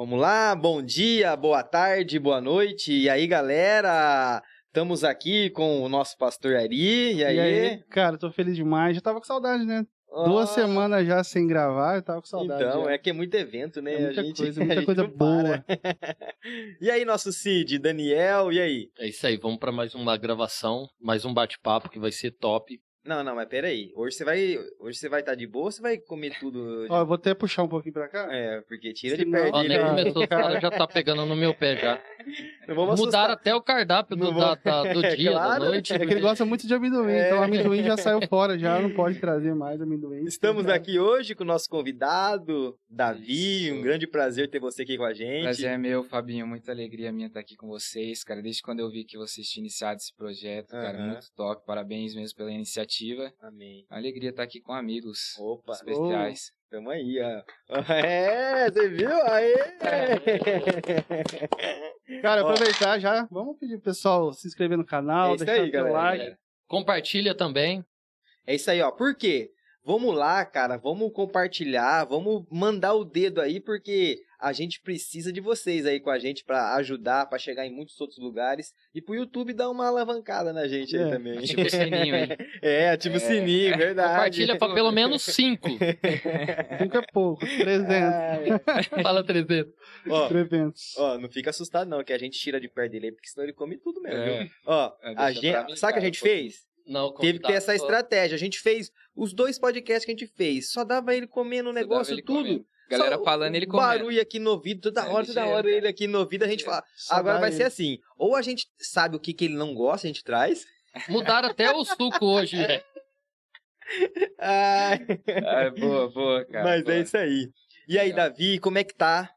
Vamos lá, bom dia, boa tarde, boa noite. E aí, galera? Estamos aqui com o nosso pastor Ari. E aí? Cara, tô feliz demais. Já tava com saudade, né? Oh. 2 semanas já sem gravar, eu tava com saudade. Então, já. é que é muito evento, né? É muita a muita gente coisa não boa. E aí, nosso Cid, Daniel, e aí? É isso aí, vamos para mais uma gravação, mais um bate-papo que vai ser top. Não, mas peraí. Hoje você vai estar de boa ou você vai comer tudo hoje? Ó, eu vou até puxar um pouquinho pra cá. É, porque tira de Senão- perto Ó, dele nem aí. começou, o cara já tá pegando no meu pé já. Não vamos Mudaram assustar. até o cardápio Não do É dia, claro. da noite. É que ele gosta muito de amendoim, então o amendoim já saiu fora, já não pode trazer mais amendoim. Estamos aqui hoje com o nosso convidado, Davi. Isso. Um grande prazer ter você aqui com a gente. Prazer é meu, Fabinho. Muita alegria minha estar aqui com vocês, cara. Desde quando eu vi que vocês tinham iniciado esse projeto, cara, Aham. muito top. Parabéns mesmo pela iniciativa. Amém. Alegria estar aqui com amigos Opa, especiais. tamo aí, ó. É, você viu? Aê! Cara, Ó. aproveitar já, vamos pedir pro pessoal se inscrever no canal, É isso deixar aí, o seu galera. like. Compartilha também. É isso aí, ó. Por quê? Vamos lá, cara, vamos compartilhar, vamos mandar o dedo aí, porque a gente precisa de vocês aí com a gente pra ajudar, pra chegar em muitos outros lugares e pro YouTube dar uma alavancada na gente aí É. também. Ativa o sininho, hein? É, ativa o sininho, verdade. Compartilha para pelo menos 5. 5 é pouco, 300. Fala 300. Ó, 300. ó, não fica assustado não, que a gente tira de perto dele aí, porque senão ele come tudo mesmo, É. viu? Ó, Deixa a pra gente, mim, sabe o que a cara, gente um pouquinho. fez? Não, Teve que ter essa convidado, estratégia. A gente fez os 2 podcasts que a gente fez. Só dava ele comendo o Só negócio, dava ele tudo. comendo. Galera Só falando, ele o comendo. barulho aqui no ouvido, toda hora ligeiro, ele cara. aqui no ouvido, a gente fala. Só Agora dá vai ele. ser assim. Ou a gente sabe o que ele não gosta, a gente traz. Mudaram até o suco hoje, velho. Ai, Ah, boa, cara. mas boa. é isso aí. E aí, Legal. Davi, como é que tá?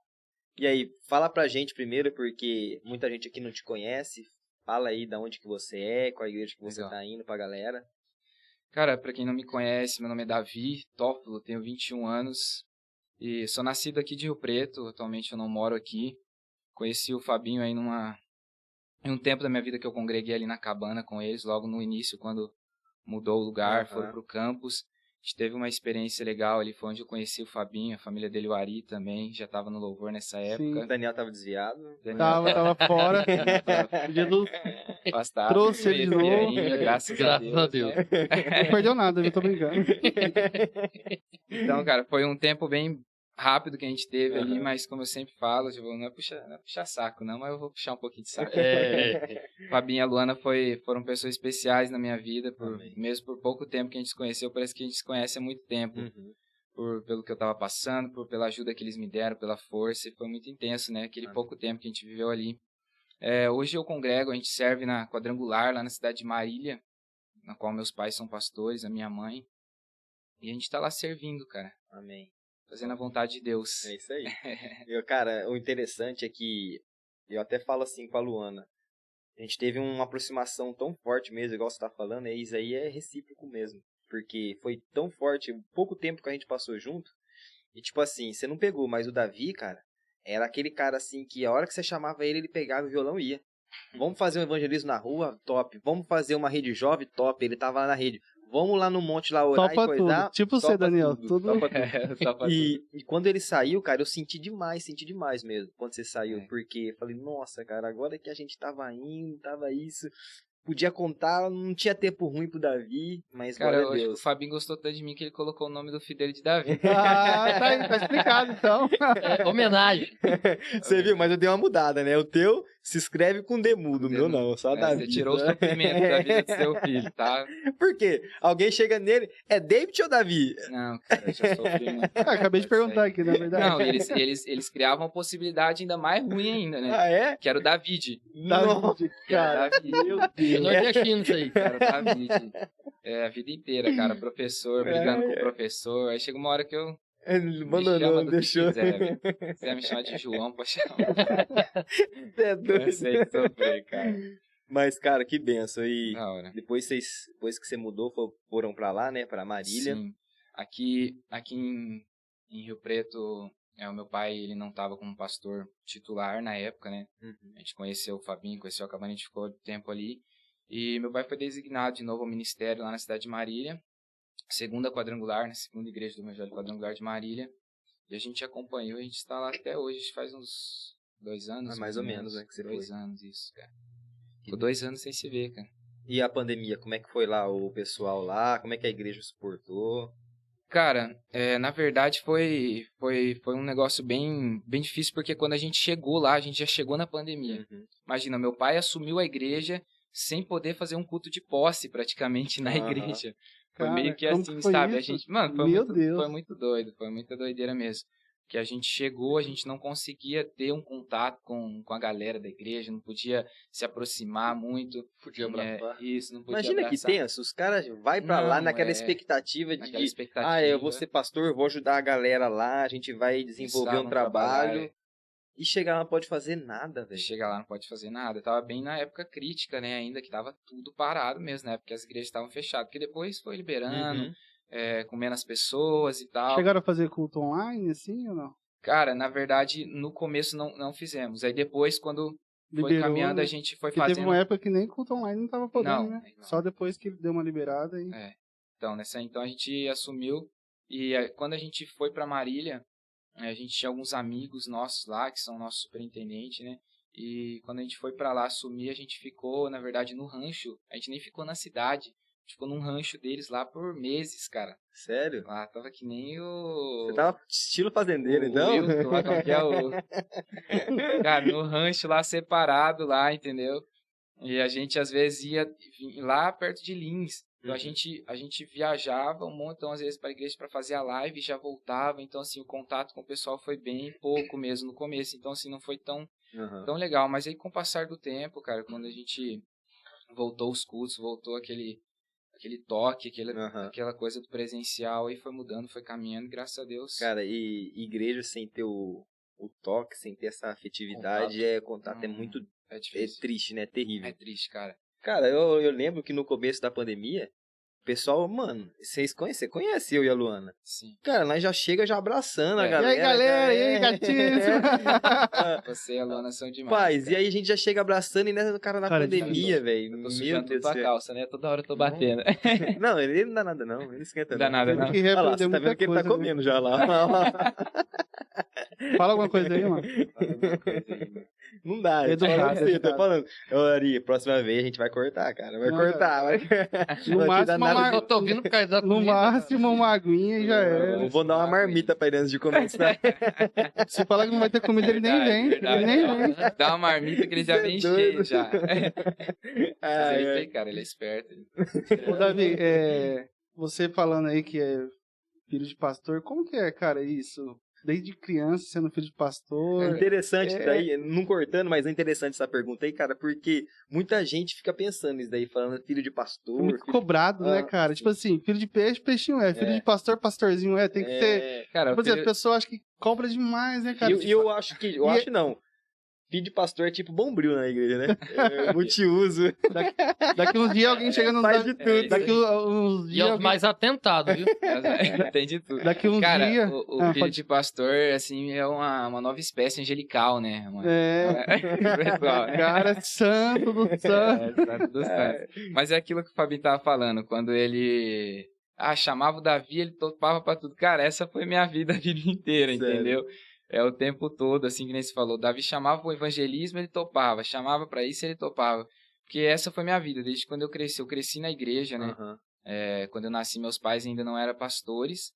E aí, fala pra gente primeiro, porque muita gente aqui não te conhece. Fala aí de onde que você é, qual a igreja que você Legal. tá indo pra galera. Cara, pra quem não me conhece, meu nome é Davi Tófilo, tenho 21 anos e sou nascido aqui de Rio Preto, atualmente eu não moro aqui. Conheci o Fabinho aí em um tempo da minha vida que eu congreguei ali na cabana com eles, logo no início, quando mudou o lugar, Aham. foram pro campus. A gente teve uma experiência legal ali, foi onde eu conheci o Fabinho, a família dele, o Ari também, já tava no louvor nessa O época. Daniel tava desviado. Daniel Tava fora. Jesus afastado, trouxe ele de conheci novo. ainda, graças a Deus. Né? não perdeu nada, eu tô brincando. Então, cara, foi um tempo bem rápido que a gente teve ali, Aham. mas como eu sempre falo, tipo, não é puxar saco, não, mas eu vou puxar um pouquinho de saco. É, Fabinho e a Luana foram pessoas especiais na minha vida, Amém. mesmo por pouco tempo que a gente se conheceu, parece que a gente se conhece há muito tempo, pelo que eu tava passando, pela ajuda que eles me deram, pela força, e foi muito intenso, né, aquele Amém. pouco tempo que a gente viveu ali. Hoje eu congrego, a gente serve na Quadrangular, lá na cidade de Marília, na qual meus pais são pastores, a minha mãe, e a gente tá lá servindo, cara, Amém. fazendo a vontade de Deus. É isso aí. Cara, o interessante é que eu até falo assim com a Luana. A gente teve uma aproximação tão forte mesmo, igual você tá falando, e isso aí é recíproco mesmo. Porque foi tão forte, pouco tempo que a gente passou junto. E tipo assim, você não pegou, mas o Davi, cara, era aquele cara assim que a hora que você chamava ele, ele pegava o violão e ia. Vamos fazer um evangelismo na rua? Top. Vamos fazer uma rede jovem? Top. Ele tava lá na rede. Vamos lá no monte lá orar Topa e coisar? tudo. Tipo você, Topa Daniel. tudo, Tudo. topa tudo. Só pra E quando ele saiu, cara, eu senti demais mesmo, quando você saiu, É. porque eu falei, nossa, cara, agora que a gente tava indo, tava isso, podia contar, não tinha tempo ruim pro Davi, mas Cara, glória eu a acho que o Deus. Fabinho gostou tanto de mim que ele colocou o nome do filho dele de Davi. Ah, tá aí, tá explicado então. é homenagem. Você viu, mas eu dei uma mudada, né? O teu se escreve com demudo, o meu não, só Davi. Você tirou o sofrimento da vida do seu filho, tá? Por quê? Alguém chega nele, é David ou Davi? Não, cara, eu já sofri muito. Ah, acabei de perguntar aqui, na verdade. Não, eles criavam uma possibilidade ainda mais ruim ainda, né? Ah, é? Que era o David. Nossa. Que era o David. Meu É Deus. nordestino isso aí. Era o David. A vida inteira, cara. Professor, brigando com o professor. Aí chega uma hora que eu Ele me abandonou, chama do que deixou. quiser, velho. Se quiser me chamar de João, pode chamar. Você é doido. Eu sei que sofrer, cara. Mas, cara, que benção. E Da hora. depois que você mudou, foram pra lá, né? Pra Marília. Sim. Aqui em Rio Preto, o meu pai, ele não estava como pastor titular na época, né? Uhum. A gente conheceu o Fabinho, conheceu a cabana, a gente ficou tempo ali. E meu pai foi designado de novo ao ministério lá na cidade de Marília, segunda quadrangular, na segunda igreja do Evangelho Quadrangular de Marília. E a gente acompanhou, a gente está lá até hoje, faz uns 2 anos. Mais ou menos, né, que você 2 foi. anos, isso, cara. Ficou 2 anos sem se ver, cara. E a pandemia, como é que foi lá o pessoal lá? Como é que a igreja suportou? Cara, na verdade foi um negócio bem difícil, porque quando a gente chegou lá, a gente já chegou na pandemia. Uhum. Imagina, meu pai assumiu a igreja sem poder fazer um culto de posse praticamente na Aham. igreja. Foi Cara, meio que como assim, que foi sabe? A isso? gente, mano, Meu Deus. foi muito doido, foi muita doideira mesmo. Que a gente chegou, a gente não conseguia ter um contato com a galera da igreja, não podia se aproximar muito. Podia abraçar. Isso, não podia Imagina que abraçar. tenso, os caras vai pra lá Não, naquela expectativa de, naquela expectativa. ah, eu vou ser pastor, vou ajudar a galera lá, a gente vai desenvolver Ensinar, um não trabalho. trabalhar. E chegar lá não pode fazer nada, velho. Chegar lá não pode fazer nada. Tava bem na época crítica, né? Ainda que tava tudo parado mesmo, né? Porque as igrejas estavam fechadas. Porque depois foi liberando, Uhum. com menos pessoas e tal. Chegaram a fazer culto online, assim, ou não? Cara, na verdade, no começo não fizemos. Aí depois, quando foi Liberou, caminhando, né? a gente foi Porque fazendo... teve uma época que nem culto online não tava podendo, Não, né? não. Só depois que deu uma liberada e... Então, então a gente assumiu. E quando a gente foi pra Marília, a gente tinha alguns amigos nossos lá, que são nossos superintendentes, né? E quando a gente foi pra lá assumir, a gente ficou, na verdade, no rancho. A gente nem ficou na cidade. A gente ficou num rancho deles lá por meses, cara. Sério? Lá tava que nem o... Você tava estilo fazendeiro, o então? Wilton, lá como que é o... Cara, no rancho lá separado lá, entendeu? E a gente às vezes ia lá perto de Lins. Então Uhum. a gente viajava um montão às vezes para a igreja para fazer a live e já voltava. Então assim, o contato com o pessoal foi bem pouco mesmo no começo. Então assim, não foi tão legal, mas aí com o passar do tempo, cara, quando a gente voltou os cultos, voltou aquele toque, aquela coisa do presencial, aí foi mudando, foi caminhando, graças a Deus. Cara, e igreja sem ter o toque, sem ter essa afetividade, contato é muito triste, né? Terrível. É triste, cara. Cara, eu lembro que no começo da pandemia, o pessoal, mano, você conhece eu e a Luana? Sim. Cara, nós já chega já abraçando a E galera. aí, galera? E aí, gatíssimo? Você e a Luana são demais. Paz, cara. e aí a gente já chega abraçando e nessa cara na pandemia, velho. Eu tô Meu sujando Deus tua do céu. calça, né? Toda hora eu tô batendo. Não, ele não dá nada não, ele não esquenta Não dá nada, não. Tem que Olha lá, reaprender você tá muita vendo que ele tá coisa, comendo já lá. Fala alguma coisa aí, mano. Não dá, eu Educado, tô educado. falando. Ô, Ari, próxima vez a gente vai cortar, cara. Vai Não, cortar. Vai... No Não vai te dar máximo, nada Eu tô ouvindo por causa da no comida, máximo uma aguinha e já era. Eu vou dar uma marmita pra ele antes de começar. Se falar que não vai ter comida, ele nem vem. Verdade. Ele nem vem. Dá uma marmita que ele já Você é vem doido. cheio já. Ah, Ele é. tem, cara, ele é esperto. Ô, Davi, você falando aí que é filho de pastor, como que é, cara, isso? Desde criança, sendo filho de É pastor. interessante daí, não cortando, mas é interessante essa pergunta aí, cara, porque muita gente fica pensando nisso daí, falando filho de pastor. É muito filho cobrado, né, Ah, cara? sim. Tipo assim, filho de peixe, peixinho é. Filho de pastor, pastorzinho é. Tem que ser. Cara, Tipo assim, as filho... pessoas acham que cobra demais, né, cara? E eu acho que. Eu acho não. Filho de pastor é tipo bombril na igreja, né? É multiuso. Daqui uns dias alguém chega no. Faz de tudo. Daqui uns E dias. é os mais atentados, viu? tem de tudo. Daqui uns Cara, dias. o Ah, filho pode- de pastor, assim, é uma nova espécie angelical, né? É. Cara, santo do santo. Santo dos santos. Mas é aquilo que o Fabinho tava falando, quando ele chamava o Davi, ele topava pra tudo. Cara, essa foi minha vida a vida inteira, Sério? entendeu? É o tempo todo, assim que nem se falou. O Davi chamava o evangelismo, ele topava. Chamava pra isso, ele topava. Porque essa foi minha vida, desde quando eu cresci. Eu cresci na igreja, né? Aham. Quando eu nasci, meus pais ainda não eram pastores,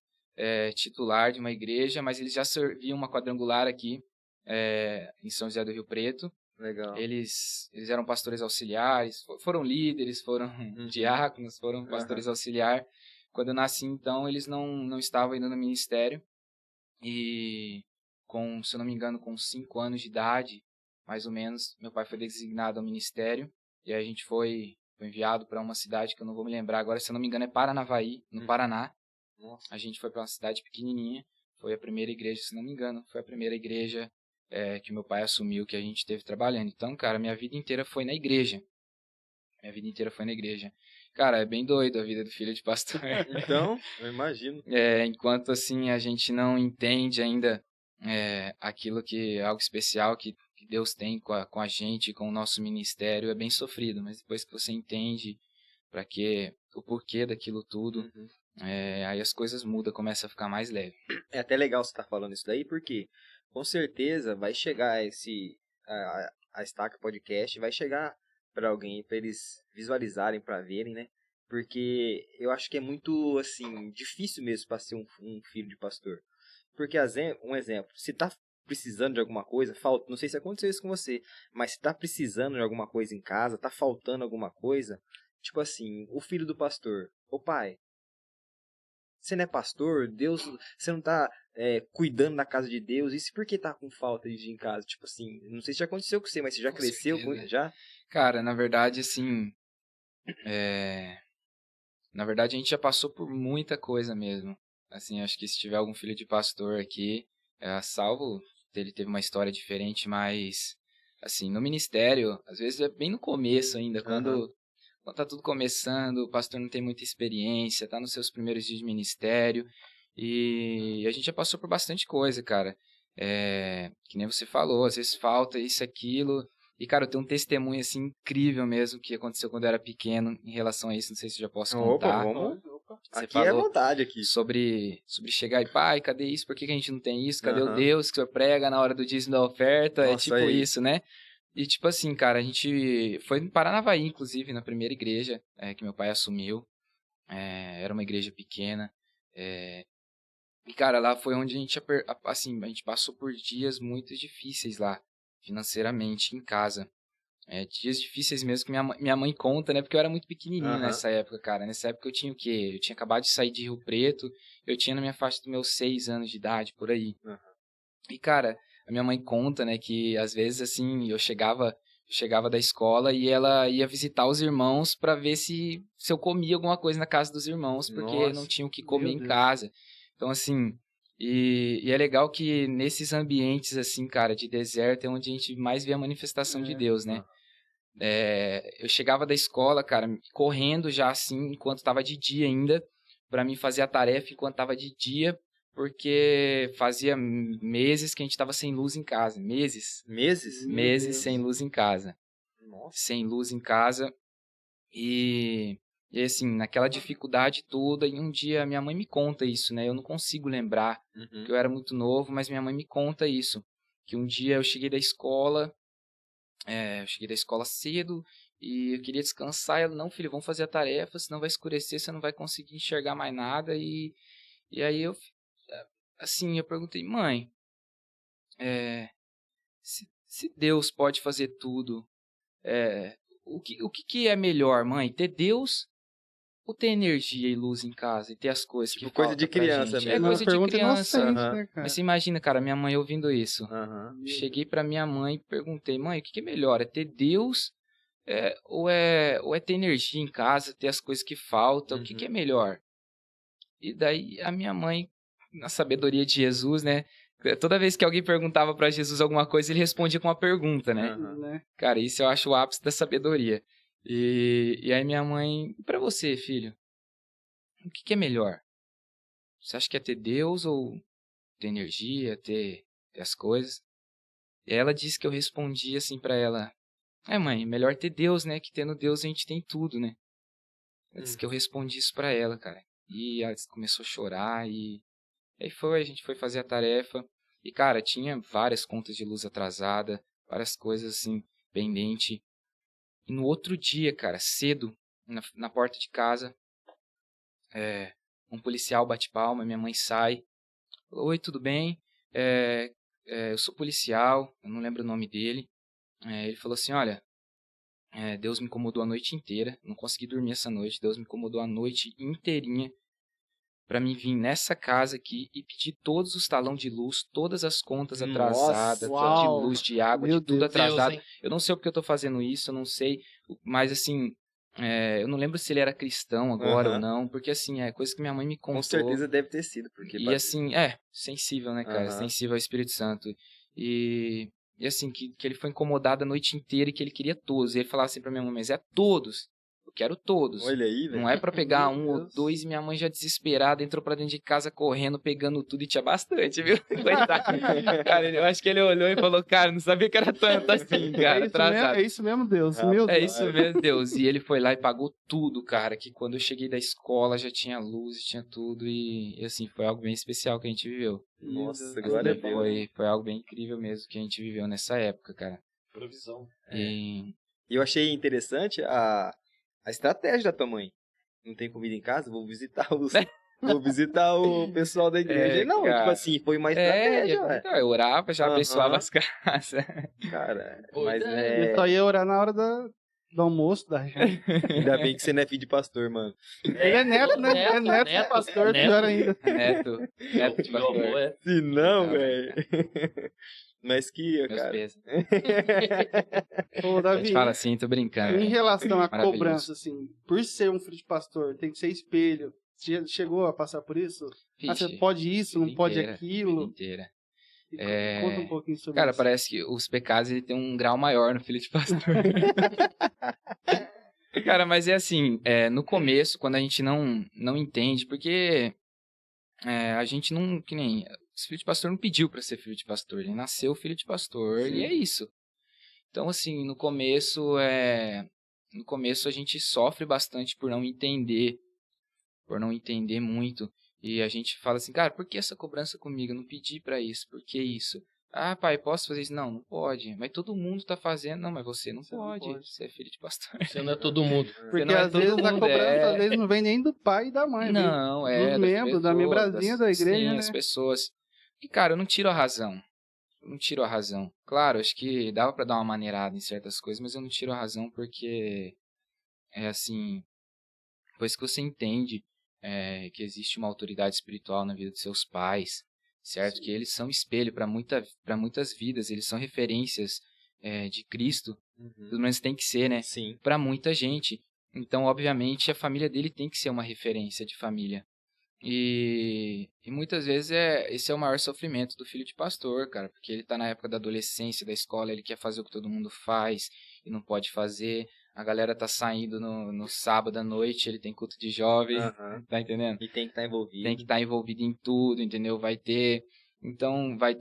titular de uma igreja, mas eles já serviam uma quadrangular aqui, em São José do Rio Preto. Legal. Eles eram pastores auxiliares, foram líderes, foram diáconos, foram pastores auxiliares. Quando eu nasci, então, eles não estavam ainda no ministério. E, se eu não me engano, com 5 anos de idade, mais ou menos, meu pai foi designado ao ministério. E aí a gente foi enviado para uma cidade que eu não vou me lembrar agora, se eu não me engano é Paranavaí, no Paraná. Nossa. A gente foi para uma cidade pequenininha, foi a primeira igreja, se não me engano, foi a primeira igreja que meu pai assumiu, que a gente esteve trabalhando. Então, cara, minha vida inteira foi na igreja. Cara, é bem doido a vida do filho de pastor. Então, eu imagino. Enquanto, assim, a gente não entende ainda aquilo que é algo especial que Deus tem com a gente, com o nosso ministério, é bem sofrido. Mas depois que você entende o porquê daquilo tudo, aí as coisas mudam, começa a ficar mais leve. É até legal você estar falando isso daí, porque com certeza vai chegar a Estaca Podcast, vai chegar para alguém, para eles visualizarem, para verem, né? Porque eu acho que é muito, assim, difícil mesmo para ser um filho de pastor. Porque, um exemplo, se tá precisando de alguma coisa, falta, não sei se aconteceu isso com você, mas se tá precisando de alguma coisa em casa, tá faltando alguma coisa, tipo assim, o filho do pastor, ô pai, você não é pastor, Deus, você não tá cuidando da casa de Deus, e se por que tá com falta de em casa? Tipo assim, não sei se já aconteceu com você, mas você já Com cresceu certeza. já? Cara, na verdade, assim, na verdade a gente já passou por muita coisa mesmo. Assim, acho que se tiver algum filho de pastor aqui, salvo ele teve uma história diferente, mas, assim, no ministério, às vezes é bem no começo ainda, quando tá tudo começando, o pastor não tem muita experiência, tá nos seus primeiros dias de ministério, e a gente já passou por bastante coisa, cara. Que nem você falou, às vezes falta isso, aquilo, e, cara, eu tenho um testemunho, assim, incrível mesmo, que aconteceu quando eu era pequeno, em relação a isso, não sei se eu já posso Opa, contar. vamos. Você Aqui é falou vontade aqui. sobre chegar e, pai, cadê isso? Por que a gente não tem isso? Cadê o Aham. Deus que o senhor prega na hora do dízimo da oferta? É Nossa, tipo aí. isso, né? E tipo assim, cara, a gente foi em Paranavaí, inclusive, na primeira igreja que meu pai assumiu. Era uma igreja pequena. E, cara, lá foi onde a gente passou por dias muito difíceis lá, financeiramente, em casa. Dias difíceis mesmo que minha mãe conta, né? Porque eu era muito pequenininho Aham. nessa época, cara. Nessa época eu tinha o quê? Eu tinha acabado de sair de Rio Preto. Eu tinha na minha faixa dos meus 6 anos de idade, por aí. Aham. E, cara, a minha mãe conta, né? Que às vezes, assim, eu chegava da escola e ela ia visitar os irmãos pra ver se eu comia alguma coisa na casa dos irmãos, porque não Nossa. tinham o que comer Meu em Deus. casa. Então, assim... E é legal que nesses ambientes, assim, cara, de deserto, é onde a gente mais vê a manifestação de Deus, né? Eu chegava da escola, cara, correndo já assim, enquanto tava de dia ainda, pra mim fazer a tarefa enquanto tava de dia, porque fazia meses que a gente tava sem luz em casa. Meses. Meses? Meu Meses Deus. sem luz em casa. Nossa. Sem luz em casa. E assim, naquela dificuldade toda, e um dia minha mãe me conta isso, né? Eu não consigo lembrar, Uhum. porque eu era muito novo, mas minha mãe me conta isso. Que um dia eu cheguei da escola cedo e eu queria descansar. Ela, não, filho, vamos fazer a tarefa, senão vai escurecer, você não vai conseguir enxergar mais nada. E aí assim, eu perguntei, mãe, se Deus pode fazer tudo, o que é melhor, mãe? Ter Deus ou ter energia e luz em casa e ter as coisas Tipo, que coisa de faltam pra criança gente? mesmo. Uma Coisa de pergunta criança. inocente, Aham. né, cara? Mas você imagina, cara, minha mãe ouvindo isso. Aham. Cheguei pra minha mãe e perguntei, mãe, o que é melhor? É ter Deus ou é ter energia em casa, ter as coisas que faltam? O que é melhor? E daí a minha mãe, na sabedoria de Jesus, né? Toda vez que alguém perguntava pra Jesus alguma coisa, ele respondia com uma pergunta, né? Aham. Né? Cara, isso eu acho o ápice da sabedoria. E aí minha mãe, e pra você, filho? O que é melhor? Você acha que é ter Deus ou ter energia, ter as coisas? E ela disse que eu respondi assim pra ela, mãe, melhor ter Deus, né? Que tendo Deus a gente tem tudo, né? Ela disse que eu respondi isso pra ela, cara. E ela começou a chorar e aí a gente foi fazer a tarefa. E, cara, tinha várias contas de luz atrasada, várias coisas assim, pendente. E no outro dia, cara, cedo, na porta de casa, um policial bate palma, minha mãe sai. Oi, tudo bem? Eu sou policial, eu não lembro o nome dele. Ele falou assim, olha, Deus me incomodou a noite inteira, não consegui dormir essa noite, Deus me incomodou a noite inteirinha pra mim vir nessa casa aqui e pedir todos os talão de luz, todas as contas atrasadas, Nossa. de Uau. luz, de água, Meu de tudo Deus. atrasado. Deus, hein? Eu não sei porque eu tô fazendo isso, eu não sei, mas assim, eu não lembro se ele era cristão agora ou Aham. não, porque assim, é coisa que minha mãe me contou. Com certeza deve ter sido, porque... E assim, sensível, né, cara? Aham. Sensível ao Espírito Santo. E assim, que ele foi incomodado a noite inteira e que ele queria todos. E ele falava assim pra minha mãe, mas é todos. quero todos. Olha aí, velho. Não é pra pegar um ou Deus. dois, e minha mãe já desesperada entrou pra dentro de casa correndo, pegando tudo, e tinha bastante, viu? Coitado. Cara, eu acho que ele olhou e falou, cara, não sabia que era tanto assim, cara, atrasado. É isso mesmo, Deus. Rapaz. Meu É Deus. isso mesmo, Deus. E ele foi lá e pagou tudo, cara, que quando eu cheguei da escola já tinha luz, tinha tudo, e assim, foi algo bem especial que a gente viveu. Nossa, Meu Deus. glória a Deus. Foi algo bem incrível mesmo que a gente viveu nessa época, cara. Provisão. E E eu achei interessante a estratégia da tua mãe. Não tem comida em casa? Vou visitar vou visitar o pessoal da igreja. É, Não, cara. tipo assim, foi uma estratégia, ué. eu orava, já Aham. abençoava as casas. Cara, Boa mas ideia. Eu só ia orar na hora do almoço da gente. ainda bem que você não é filho de pastor, mano. Ele é neto, né? É neto do pastor, pior ainda. Neto de Meu avô pastor. é. Se não, Não, velho. Mas que, Meus cara. pesos. Ô, A Davi, gente fala assim, tô brincando. em relação à Maravilhoso. cobrança, assim, por ser um filho de pastor, tem que ser espelho. Você chegou a passar por isso? Vixe, Você pode isso, não vida pode inteira, aquilo? vida inteira. E É, Conta um pouquinho sobre Cara, isso. parece que os pecados ele tem um grau maior no filho de pastor. Cara, mas é assim, no começo, quando a gente não entende, porque a gente não, que nem, esse filho de pastor não pediu pra ser filho de pastor, ele nasceu filho de pastor. Sim. E é isso. Então, assim, no começo a gente sofre bastante por não entender muito. E a gente fala assim, cara, por que essa cobrança comigo? Eu não pedi pra isso, por que isso? Ah, pai, posso fazer isso? Não, não pode. Mas todo mundo tá fazendo. Não, mas você não pode. Você é filho de pastor. Você não é todo mundo. Porque não é às todo vezes a mundo, cobrança às vezes não vem nem do pai e da mãe. Não, vem é. dos das membros, da pessoas, membrazinha da igreja, sim, né? as pessoas. E, cara, eu não tiro a razão. Claro, acho que dava pra dar uma maneirada em certas coisas, mas eu não tiro a razão porque é assim, depois que você entende que existe uma autoridade espiritual na vida de seus pais, certo? Sim. Que eles são espelho para muitas vidas, eles são referências de Cristo, pelo menos tem que ser, né? Sim. Para muita gente. Então, obviamente, a família dele tem que ser uma referência de família. E muitas vezes esse é o maior sofrimento do filho de pastor, cara, porque ele tá na época da adolescência, da escola, ele quer fazer o que todo mundo faz e não pode fazer. A galera tá saindo no sábado à noite, ele tem culto de jovem, Aham. tá entendendo? E tem que estar envolvido. Tem que estar envolvido em tudo, entendeu? Vai ter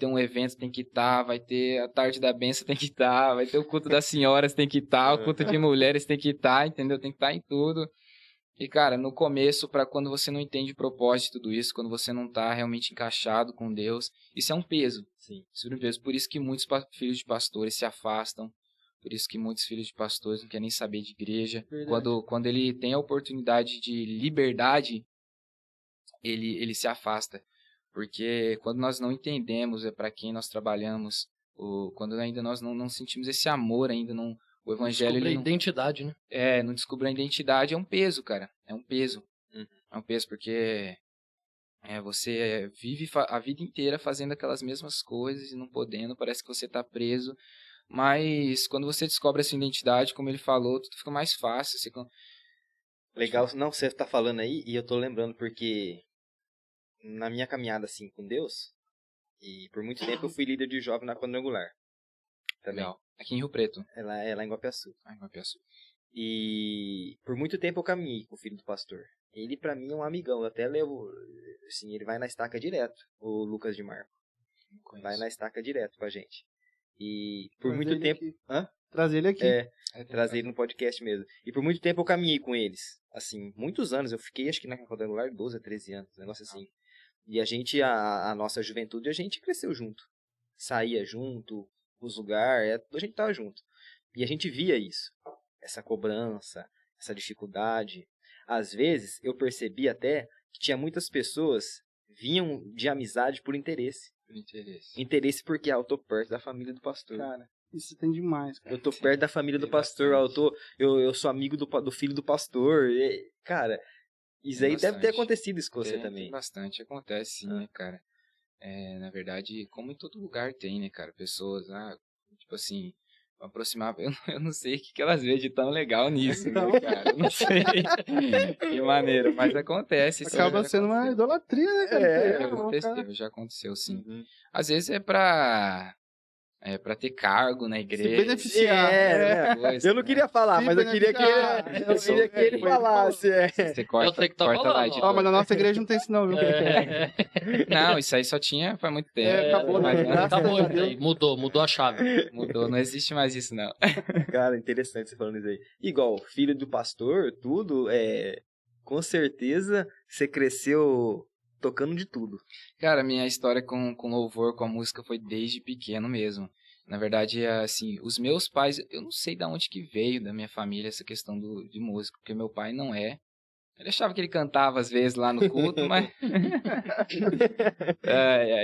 um evento, tem que estar, vai ter a tarde da benção, tem que estar, vai ter o culto das senhoras, tem que estar, o culto de mulheres tem que estar, entendeu? Tem que estar em tudo. E, cara, no começo, para quando você não entende o propósito de tudo isso, quando você não tá realmente encaixado com Deus, isso é um peso. Sim. Isso é um peso. Por isso que muitos filhos de pastores se afastam, por isso que muitos filhos de pastores não querem nem saber de igreja. Quando ele tem a oportunidade de liberdade, ele se afasta. Porque quando nós não entendemos para quem nós trabalhamos, quando ainda nós não sentimos esse amor, ainda não... O evangelho, Descobrir ele a identidade, né? não descobrir a identidade, é um peso, cara. É um peso. Uhum. É um peso, porque você vive a vida inteira fazendo aquelas mesmas coisas e não podendo, parece que você tá preso. Mas quando você descobre essa identidade, como ele falou, tudo fica mais fácil. Legal. Não, você tá falando aí e eu tô lembrando porque na minha caminhada assim com Deus, e por muito tempo eu fui líder de jovem na quadrangular. Também. Legal. Aqui em Rio Preto. É lá em Guapiaçu. Ai, meu Deus. E por muito tempo eu caminhei com o filho do pastor. Ele pra mim é um amigão, eu até levo, assim, ele vai na estaca direto, o Lucas de Marco. Vai na estaca direto com a gente. E por Trazer muito ele tempo, aqui. Trazer ele aqui. trazer ele no podcast mesmo. E por muito tempo eu caminhei com eles. Assim, muitos anos, eu fiquei acho que na quadrangular 12 a 13 anos, um negócio assim. E a nossa juventude, a gente cresceu junto. Saía junto, os lugares, a gente tava junto. E a gente via isso. Essa cobrança, essa dificuldade. Às vezes, eu percebi até que tinha muitas pessoas vinham de amizade por interesse. Por interesse. Interesse porque eu tô perto da família do pastor. Cara, isso tem demais, cara. Eu tô perto da família do Tem pastor. bastante. Eu sou amigo do filho do pastor. E, cara, isso Tem aí deve ter bastante. acontecido isso com você Tem também. bastante, acontece sim, né, cara? Na verdade, como em todo lugar tem, né, cara? Pessoas, tipo assim, aproximar, eu não sei o que elas veem de tão legal nisso, né, cara? Eu não sei que maneira, mas acontece. sim, Acaba já sendo uma aconteceu. idolatria, né, cara? Já Cara. aconteceu, já aconteceu, sim. Uhum. Às vezes é pra pra ter cargo na Se igreja. beneficiar. Eu não queria falar, Se mas eu queria que ele falasse. Você corta, Eu sei que tá corta lá, falando, editor. Ó, mas na nossa igreja não tem isso não, viu? Não, isso aí só tinha faz muito tempo. Acabou, Mas né? Graças Acabou a isso Deus. aí. Mudou a chave. mudou, não existe mais isso, não. Cara, interessante você falando isso aí. Igual, filho do pastor, tudo, com certeza você cresceu tocando de tudo. Cara, minha história com louvor, com a música foi desde pequeno mesmo. Na verdade, assim, os meus pais, eu não sei de onde que veio da minha família essa questão de música, porque meu pai não é. Ele achava que ele cantava às vezes lá no culto, mas...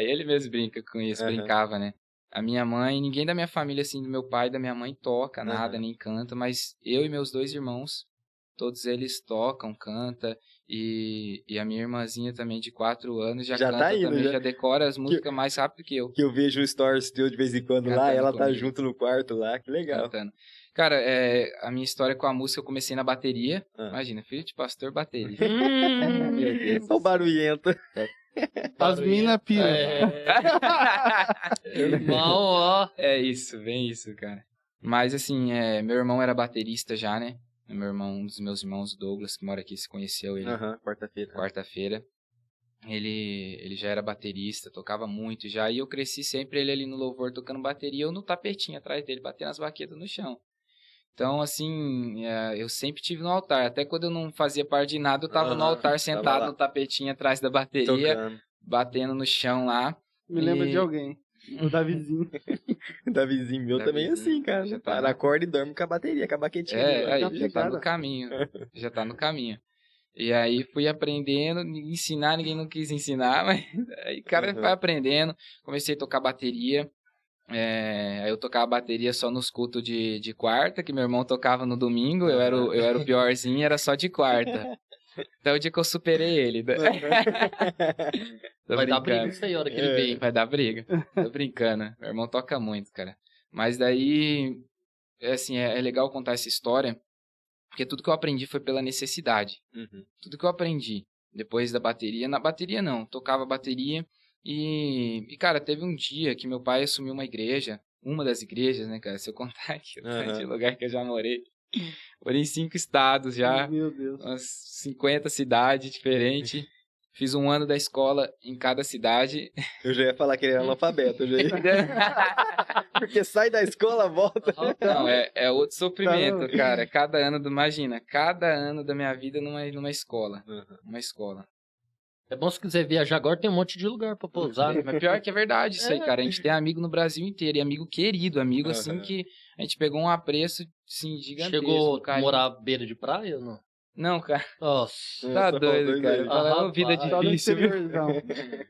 ele mesmo brinca com isso, brincava, né? A minha mãe, ninguém da minha família, assim, do meu pai e da minha mãe toca nada, nem canta, mas eu e meus 2 irmãos, todos eles tocam, cantam, e a minha irmãzinha também, de 4 anos, já canta tá indo, também, já. já decora as músicas mais rápido que eu. Que eu vejo um stories teu de vez em quando lá, Cantando ela tá comigo. junto no quarto lá, que legal. Cantando. Cara, a minha história com a música, eu comecei na bateria. Imagina, filho de pastor, bateria. Meu Deus. Olha o barulhento. As minas piram. Irmão, ó. É isso, bem isso, cara. Mas assim, meu irmão era baterista já, né? Meu irmão, um dos meus irmãos, Douglas, que mora aqui, se conheceu ele Quarta-feira. quarta-feira. Ele já era baterista, tocava muito já. E eu cresci sempre ele ali no louvor tocando bateria, eu no tapetinho atrás dele, batendo as baquetas no chão. Então, assim, eu sempre tive no altar. Até quando eu não fazia parte de nada, eu tava no altar sentado no tapetinho atrás da bateria, tocando. batendo no chão lá. Me lembra de alguém. O Davizinho. Davizinho meu também é assim, cara. Já tá Para, acorda e dorme com a bateria, com a baquetinha. aí, tá já tá no pegada. caminho. Já tá no caminho. E aí fui aprendendo, ensinar, ninguém não quis ensinar, mas aí o cara vai aprendendo. Comecei a tocar bateria. Aí eu tocava bateria só nos cultos de quarta, que meu irmão tocava no domingo, eu era o piorzinho, era só de quarta. Até o dia que eu superei ele. Tô Vai dar brincando. briga isso aí, a hora que ele vem. Vai dar briga. Tô brincando. Meu irmão toca muito, cara. Mas daí, assim, é legal contar essa história, porque tudo que eu aprendi foi pela necessidade. Tudo que eu aprendi depois da bateria, na bateria não, tocava bateria e cara, teve um dia que meu pai assumiu uma das igrejas, né, cara, se eu contar aqui, de lugar que eu já morei. Morei em 5 estados já, Meu Deus. umas 50 cidades diferentes. Fiz um ano da escola em cada cidade. Eu já ia falar que ele era analfabeto. Porque sai da escola, volta. Não, é outro sofrimento, cara. Cada ano, imagina, cada ano da minha vida numa escola. Uma escola. É bom se quiser viajar agora, tem um monte de lugar pra pousar. Mas pior que é verdade isso aí, cara. A gente tem amigo no Brasil inteiro. E amigo querido, amigo assim que a gente pegou um apreço, assim, gigantesco. Chegou cara. a morar à beira de praia ou não? Não, cara. Nossa. Tá doido, cara. Aí. Falando vida Só no difícil, viu? interiorzão.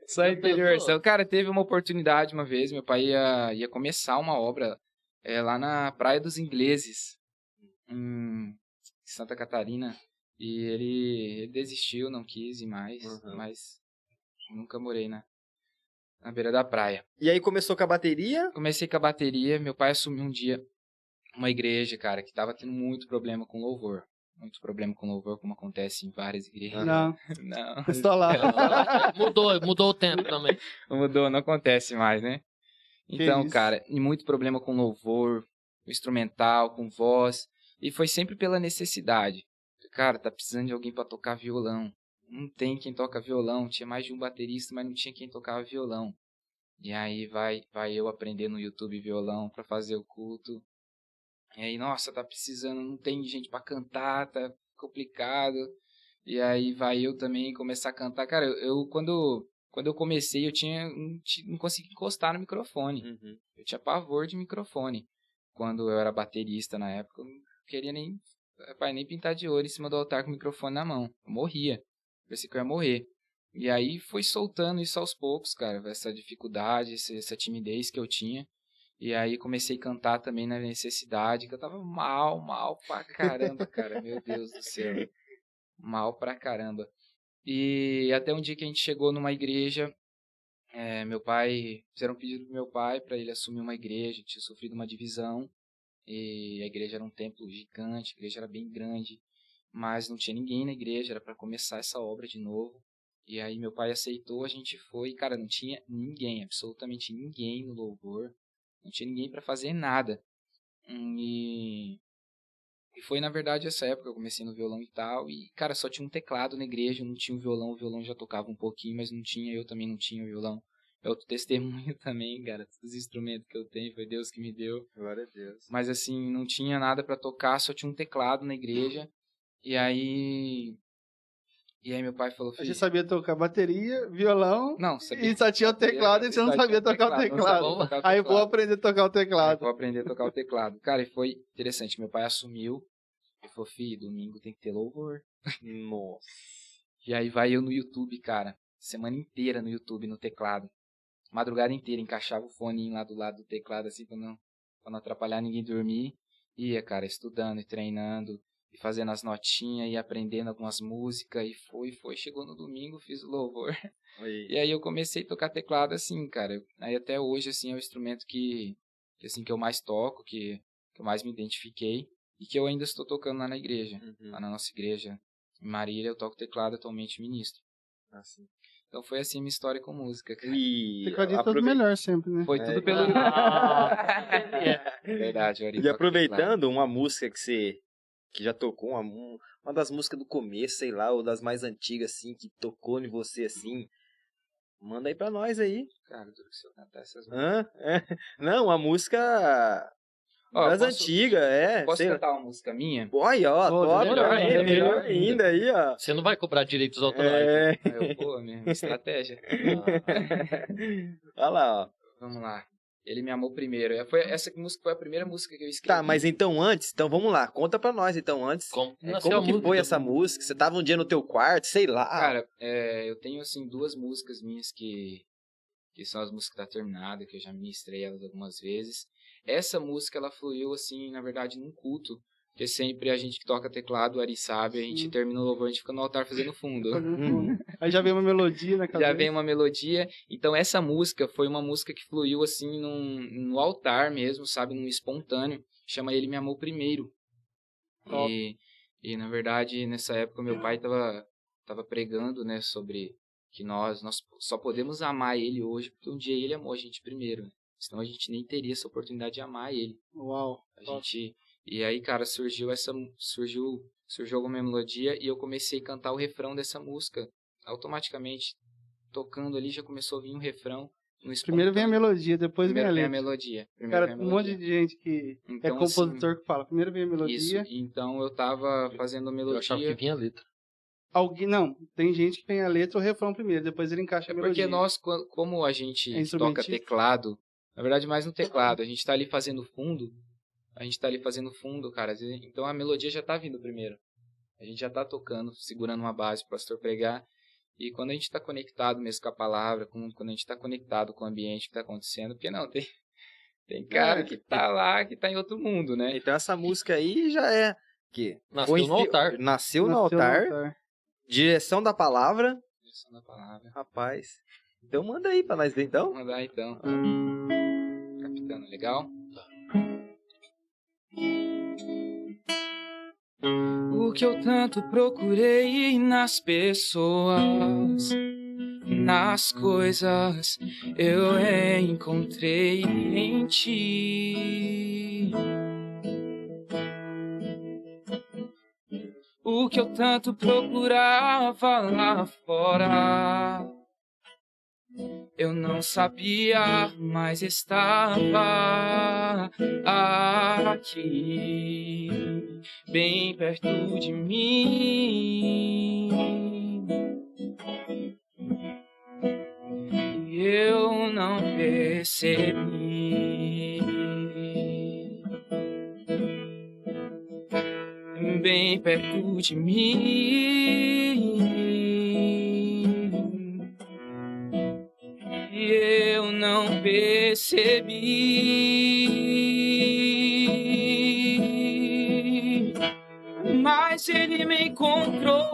Só interiorzão. Cara, teve uma oportunidade uma vez. Meu pai ia começar uma obra lá na Praia dos Ingleses, em Santa Catarina. E ele desistiu, não quis ir mais. Mas nunca morei na beira da praia. E aí começou com a bateria? Comecei com a bateria. Meu pai assumiu um dia uma igreja, cara, que tava tendo muito problema com louvor. Muito problema com louvor, como acontece em várias igrejas. Não, Não. só lá. Mudou o tempo também. Mudou, não acontece mais, né? Então, isso. cara, e muito problema com louvor, instrumental, com voz. E foi sempre pela necessidade. Cara, tá precisando de alguém pra tocar violão. Não tem quem toca violão. Tinha mais de um baterista, mas não tinha quem tocava violão. E aí vai eu aprender no YouTube violão pra fazer o culto. E aí, nossa, tá precisando, não tem gente pra cantar, tá complicado. E aí vai eu também começar a cantar. Cara, eu quando eu comecei, eu não conseguia encostar no microfone. Eu tinha pavor de microfone. Quando eu era baterista na época, eu não queria nem pintar de ouro em cima do altar com o microfone na mão. Eu morria. Pensei que eu ia morrer. E aí foi soltando isso aos poucos, cara. Essa dificuldade, essa timidez que eu tinha. E aí comecei a cantar também na necessidade, que eu tava mal pra caramba, cara. Meu Deus do céu. Mal pra caramba. E até um dia que a gente chegou numa igreja, fizeram um pedido pro meu pai para ele assumir uma igreja, tinha sofrido uma divisão, e a igreja era um templo gigante, a igreja era bem grande, mas não tinha ninguém na igreja, era para começar essa obra de novo. E aí meu pai aceitou, a gente foi, e cara, não tinha ninguém, absolutamente ninguém no louvor. Não tinha ninguém para fazer nada. E foi, na verdade, essa época que eu comecei no violão e tal. E, cara, só tinha um teclado na igreja, não tinha o violão já tocava um pouquinho, mas não tinha, eu também não tinha o violão. É outro testemunho também, cara. Todos os instrumentos que eu tenho, foi Deus que me deu. Glória a Deus. Mas, assim, não tinha nada para tocar, só tinha um teclado na igreja. E aí meu pai falou... A gente sabia tocar bateria, violão, Não, sabia. e só tinha o teclado e você não sabia tocar o teclado. Aí vou aprender a tocar o teclado. Vou aprender a tocar o teclado. Cara, e foi interessante. Meu pai assumiu e falou, filho, domingo tem que ter louvor. Nossa. E aí vai eu no YouTube, cara. Semana inteira no YouTube, no teclado. Madrugada inteira, encaixava o fone lá do lado do teclado, assim, pra não atrapalhar ninguém dormir. Ia, cara, estudando e treinando, e fazendo as notinhas, e aprendendo algumas músicas, e foi. Chegou no domingo, fiz o louvor. E aí eu comecei a tocar teclado, assim, cara. Aí até hoje, assim, é o instrumento que eu mais toco, que eu mais me identifiquei, e que eu ainda estou tocando lá na igreja. Lá na nossa igreja, em Marília, eu toco teclado, atualmente ministro. Assim. Então foi assim minha história com música, cara. Tecladista é o melhor sempre, né? Foi tudo pelo... Verdade, Ari. E aproveitando uma música que você já tocou, uma das músicas do começo, sei lá, ou das mais antigas, assim, que tocou em você, assim, manda aí pra nós aí. Cara, tudo que se eu cantar essas músicas... Não, uma música das antigas, Posso cantar uma música minha? Olha, ó, top, melhor ainda aí, ó. Você não vai cobrar direitos autorais. Eu vou, minha estratégia. Olha lá, ó. Vamos lá. Ele me amou primeiro. Essa música foi a primeira música que eu escrevi. Tá, mas então vamos lá, conta pra nós então antes. Como que foi essa música? Você tava um dia no teu quarto, sei lá. Cara, eu tenho assim 2 músicas minhas que são as músicas da Terminada, que eu já ministrei elas algumas vezes. Essa música, ela fluiu assim, na verdade, num culto. Porque sempre a gente que toca teclado, o Ari sabe, a gente termina o louvor, a gente fica no altar fazendo fundo. Aí já vem uma melodia na cabeça. Já vem uma melodia. Então essa música foi uma música que fluiu assim no altar mesmo, sabe? Num espontâneo. Chama Ele Me Amou Primeiro. E na verdade, nessa época, meu pai tava pregando, né, sobre que nós só podemos amar Ele hoje porque um dia Ele amou a gente primeiro. Senão a gente nem teria essa oportunidade de amar Ele. Uau. E aí, cara, surgiu alguma melodia e eu comecei a cantar o refrão dessa música. Automaticamente, tocando ali, já começou a vir um refrão. Primeiro vem a melodia, depois vem a letra. Melodia. Cara, um monte de gente que é compositor que fala, primeiro vem a melodia. Isso, então eu tava fazendo a melodia. Eu achava que vinha a letra. Não, tem gente que vem a letra ou o refrão primeiro, depois ele encaixa a melodia. Porque nós, como a gente toca teclado, na verdade mais no teclado, a gente tá ali fazendo fundo, cara, então a melodia já tá vindo primeiro. A gente já tá tocando, segurando uma base pro pastor pregar, e quando a gente tá conectado mesmo com a palavra, quando a gente tá conectado com o ambiente que tá acontecendo, porque não, tem cara que tá lá, que tá em outro mundo, né? Então essa música aí já é que Nasceu no altar. Nasceu no altar. Direção da palavra. Rapaz. Então manda aí pra nós ver, então. Vou mandar, então. Capitano, legal? Tá. O que eu tanto procurei nas pessoas, nas coisas, eu encontrei em ti. O que eu tanto procurava lá fora, eu não sabia, mas estava aqui, bem perto de mim. E eu não percebi. Bem perto de mim, e eu não percebi, mas ele me encontrou,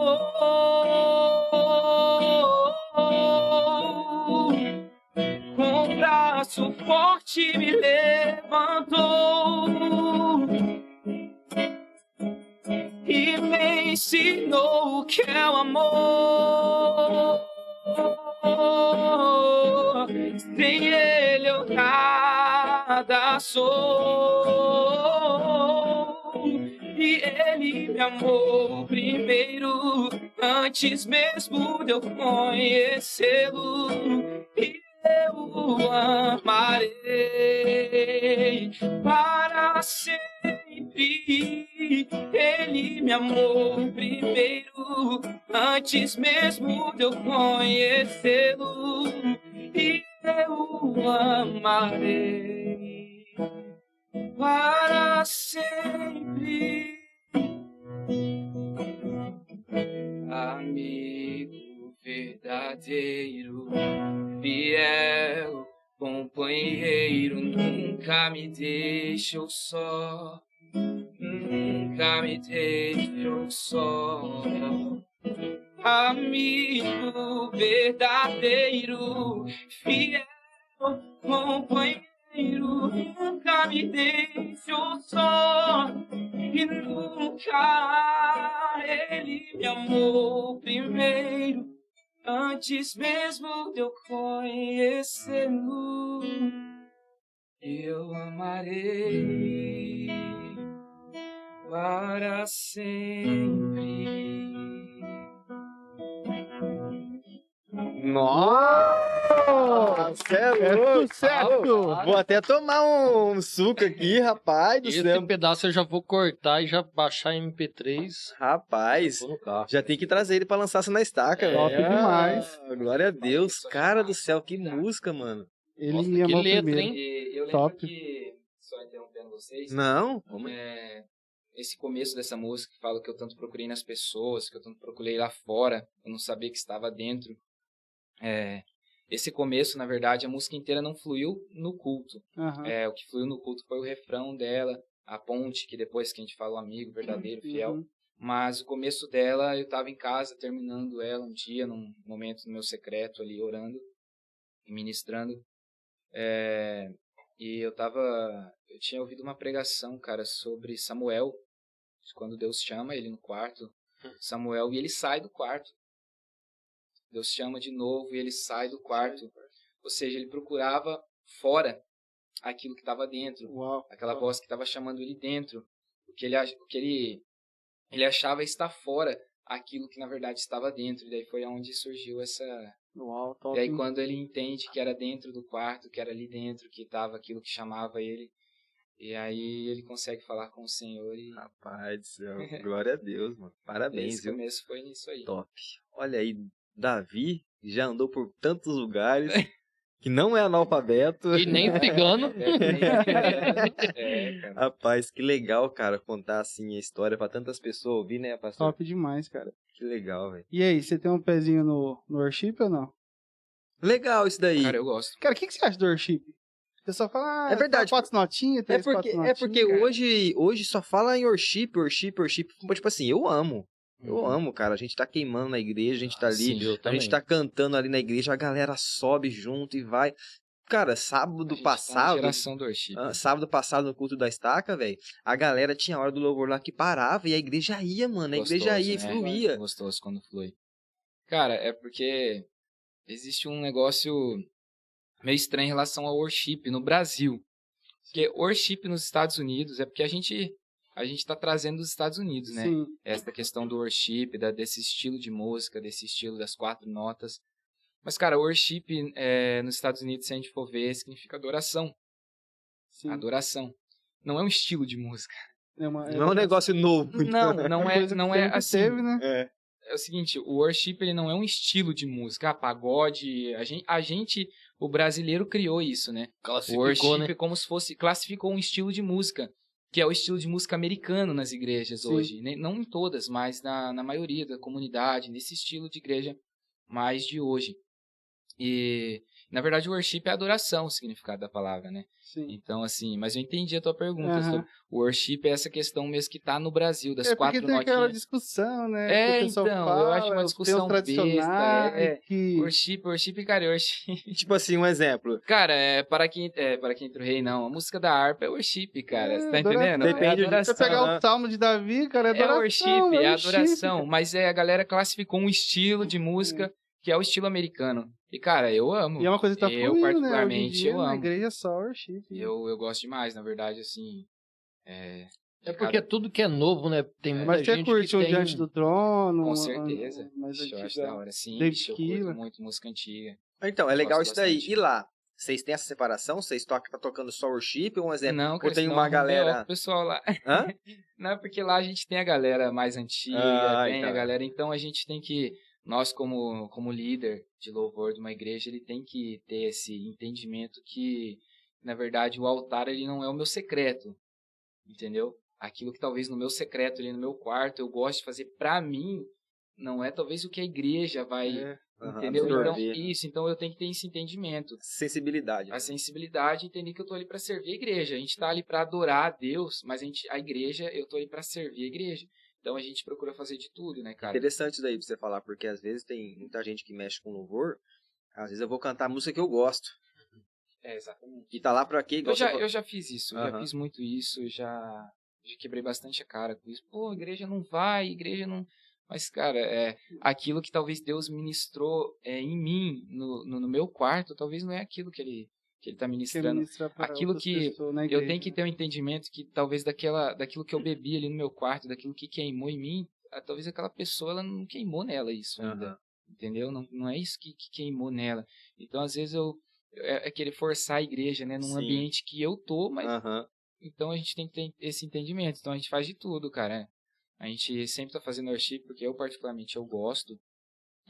com um braço forte me levantou e me ensinou o que é o amor. Sem ele eu nada nada sou. E ele me amou primeiro, antes mesmo de eu conhecê-lo. E eu o amarei para sempre. Ele me amou primeiro, antes mesmo de eu conhecê-lo. E eu o amarei para sempre. Amigo verdadeiro, fiel companheiro, nunca me deixou só, nunca me deixou só. Amigo verdadeiro, fiel companheiro, nunca me deixou só. E nunca ele me amou primeiro, antes mesmo de eu conhecê-lo. Eu amarei para sempre. Nossa, é louco. Sucesso! Vou até tomar um suco aqui, rapaz do Esse céu. pedaço eu já vou cortar e já baixar em MP3. Rapaz, Vou no carro. já tem que trazer ele pra lançar na estaca, velho. Top demais. Glória a Deus. Cara do céu, que música, mano. Ele Nossa, me que amou letra, primeiro. hein? E eu lembro Top. que, só interrompendo vocês, Não? esse começo dessa música que fala que eu tanto procurei nas pessoas, que eu tanto procurei lá fora, eu não sabia que estava dentro. Esse começo, na verdade, a música inteira não fluiu no culto. Aham. O que fluiu no culto foi o refrão dela, a ponte, que depois que a gente fala o amigo, verdadeiro, fiel. Uhum. Mas o começo dela, eu estava em casa, terminando ela um dia, num momento no meu secreto ali, orando e ministrando. E eu tinha ouvido uma pregação, cara, sobre Samuel, quando Deus chama ele no quarto, Samuel, e ele sai do quarto. Deus chama de novo e ele sai do quarto. Ou seja, ele procurava fora aquilo que estava dentro. Uau. Aquela voz que estava chamando ele dentro. O que ele achava estar fora aquilo que na verdade estava dentro. E daí foi onde surgiu essa... Uau, top. E aí quando ele entende que era dentro do quarto, que era ali dentro, que estava aquilo que chamava ele, e aí ele consegue falar com o Senhor. E Rapaz do céu. Glória a Deus, mano. Parabéns, esse viu? começo foi nisso aí. Top. Olha aí, Davi já andou por tantos lugares que não é analfabeto. E nem cigano. Cara. Rapaz, que legal, cara, contar assim a história pra tantas pessoas ouvir, né, pastor? Top demais, cara. Que legal, velho. E aí, você tem um pezinho no worship ou não? Legal isso daí. Cara, eu gosto. Cara, o que você acha do worship? Você só fala, É verdade. 4 notinhas, 3, 4 notinhas. É porque hoje só fala em worship. Tipo assim, eu amo. Eu amo, cara. A gente tá queimando na igreja, a gente tá ali, Sim, eu a também. gente tá cantando ali na igreja, a galera sobe junto e vai. Cara, sábado passado, Geração do worship. sábado passado no culto da estaca, velho, a galera tinha a hora do louvor lá que parava e a igreja ia, mano. A igreja ia e né? fluía. Gostoso quando flui. Cara, é porque existe um negócio meio estranho em relação ao worship no Brasil. Porque worship nos Estados Unidos é porque a gente tá trazendo dos Estados Unidos, né? Sim. Essa questão do worship, desse estilo de música, desse estilo das 4 notas. Mas, cara, worship nos Estados Unidos, se a gente for ver, significa adoração. Sim. Adoração. Não é um estilo de música. Não é um negócio novo. Não é assim. Teve, né? É. É o seguinte, o worship ele não é um estilo de música, pagode, o brasileiro criou isso, né? O Classificou, worship né? como se fosse, classificou um estilo de música, que é o estilo de música americano nas igrejas Sim. hoje, né? Não em todas, mas na maioria da comunidade, nesse estilo de igreja mais de hoje. E, na verdade, o worship é adoração, o significado da palavra, né? Sim. Então, assim, mas eu entendi a tua pergunta. Aham. sobre o worship é essa questão mesmo que tá no Brasil, das É 4 porque tem aquela notinhas. discussão, né? É, que o pessoal então, fala, eu acho uma tem discussão os tradicionais, besta, que... Worship, cara, worship. Tipo assim, um exemplo. Cara, para quem entra o rei, não. A música da harpa é worship, cara. Você tá entendendo? Depende é adoração. Você pegar o Salmo de Davi, cara, é É adoração. worship, é worship. adoração. Mas a galera classificou um estilo de música que é o estilo americano. E, cara, eu amo. E é uma coisa que tá Eu, fluindo, né? Hoje em particularmente, dia, eu na amo. igreja só worship. Eu gosto demais, na verdade, assim. É porque tudo que é novo, né? Tem muita Mas você gente curte que um tem... Diante do Trono? Com certeza. Mais Eu acho antiga. da hora. Sim, David bicho, eu Keeler. curto muito música antiga. Então, é legal Gosto isso daí. bastante. E lá? Vocês têm essa separação? Vocês tá tocando só worship? Um exemplo? Não, Ou cara, tem senão uma arruma B.O. galera... com o pessoal lá. Hã? Não, porque lá a gente tem a galera mais antiga, tem então. a galera... Então a gente tem que... Nós, como líder de louvor de uma igreja, ele tem que ter esse entendimento que, na verdade, o altar ele não é o meu secreto, entendeu? Aquilo que talvez no meu secreto, ali no meu quarto, eu gosto de fazer pra mim, não é talvez o que a igreja vai... Entendeu? absorver. Então, então eu tenho que ter esse entendimento. Sensibilidade. A sensibilidade, entender que eu tô ali para servir a igreja. A gente tá ali para adorar a Deus, mas a igreja, eu tô ali para servir a igreja. Então a gente procura fazer de tudo, né, cara? Interessante isso daí pra você falar, porque às vezes tem muita gente que mexe com louvor, às vezes eu vou cantar a música que eu gosto. Exatamente. E tá lá pra quê? Igual Eu já fiz isso, já fiz muito isso, já quebrei bastante a cara com isso. Pô, a igreja não vai, a igreja não... Mas, cara, aquilo que talvez Deus ministrou em mim, no meu quarto, talvez não é aquilo que ele tá ministrando. Aquilo que eu tenho que ter um entendimento que talvez daquilo que eu bebi ali no meu quarto, daquilo que queimou em mim, talvez aquela pessoa ela não queimou nela isso ainda. Entendeu? Não é isso que queimou nela. Então, às vezes, é querer forçar a igreja, né? Num ambiente que eu tô, mas... Então, a gente tem que ter esse entendimento. Então, a gente faz de tudo, cara. A gente sempre tá fazendo worship porque eu, particularmente, eu gosto.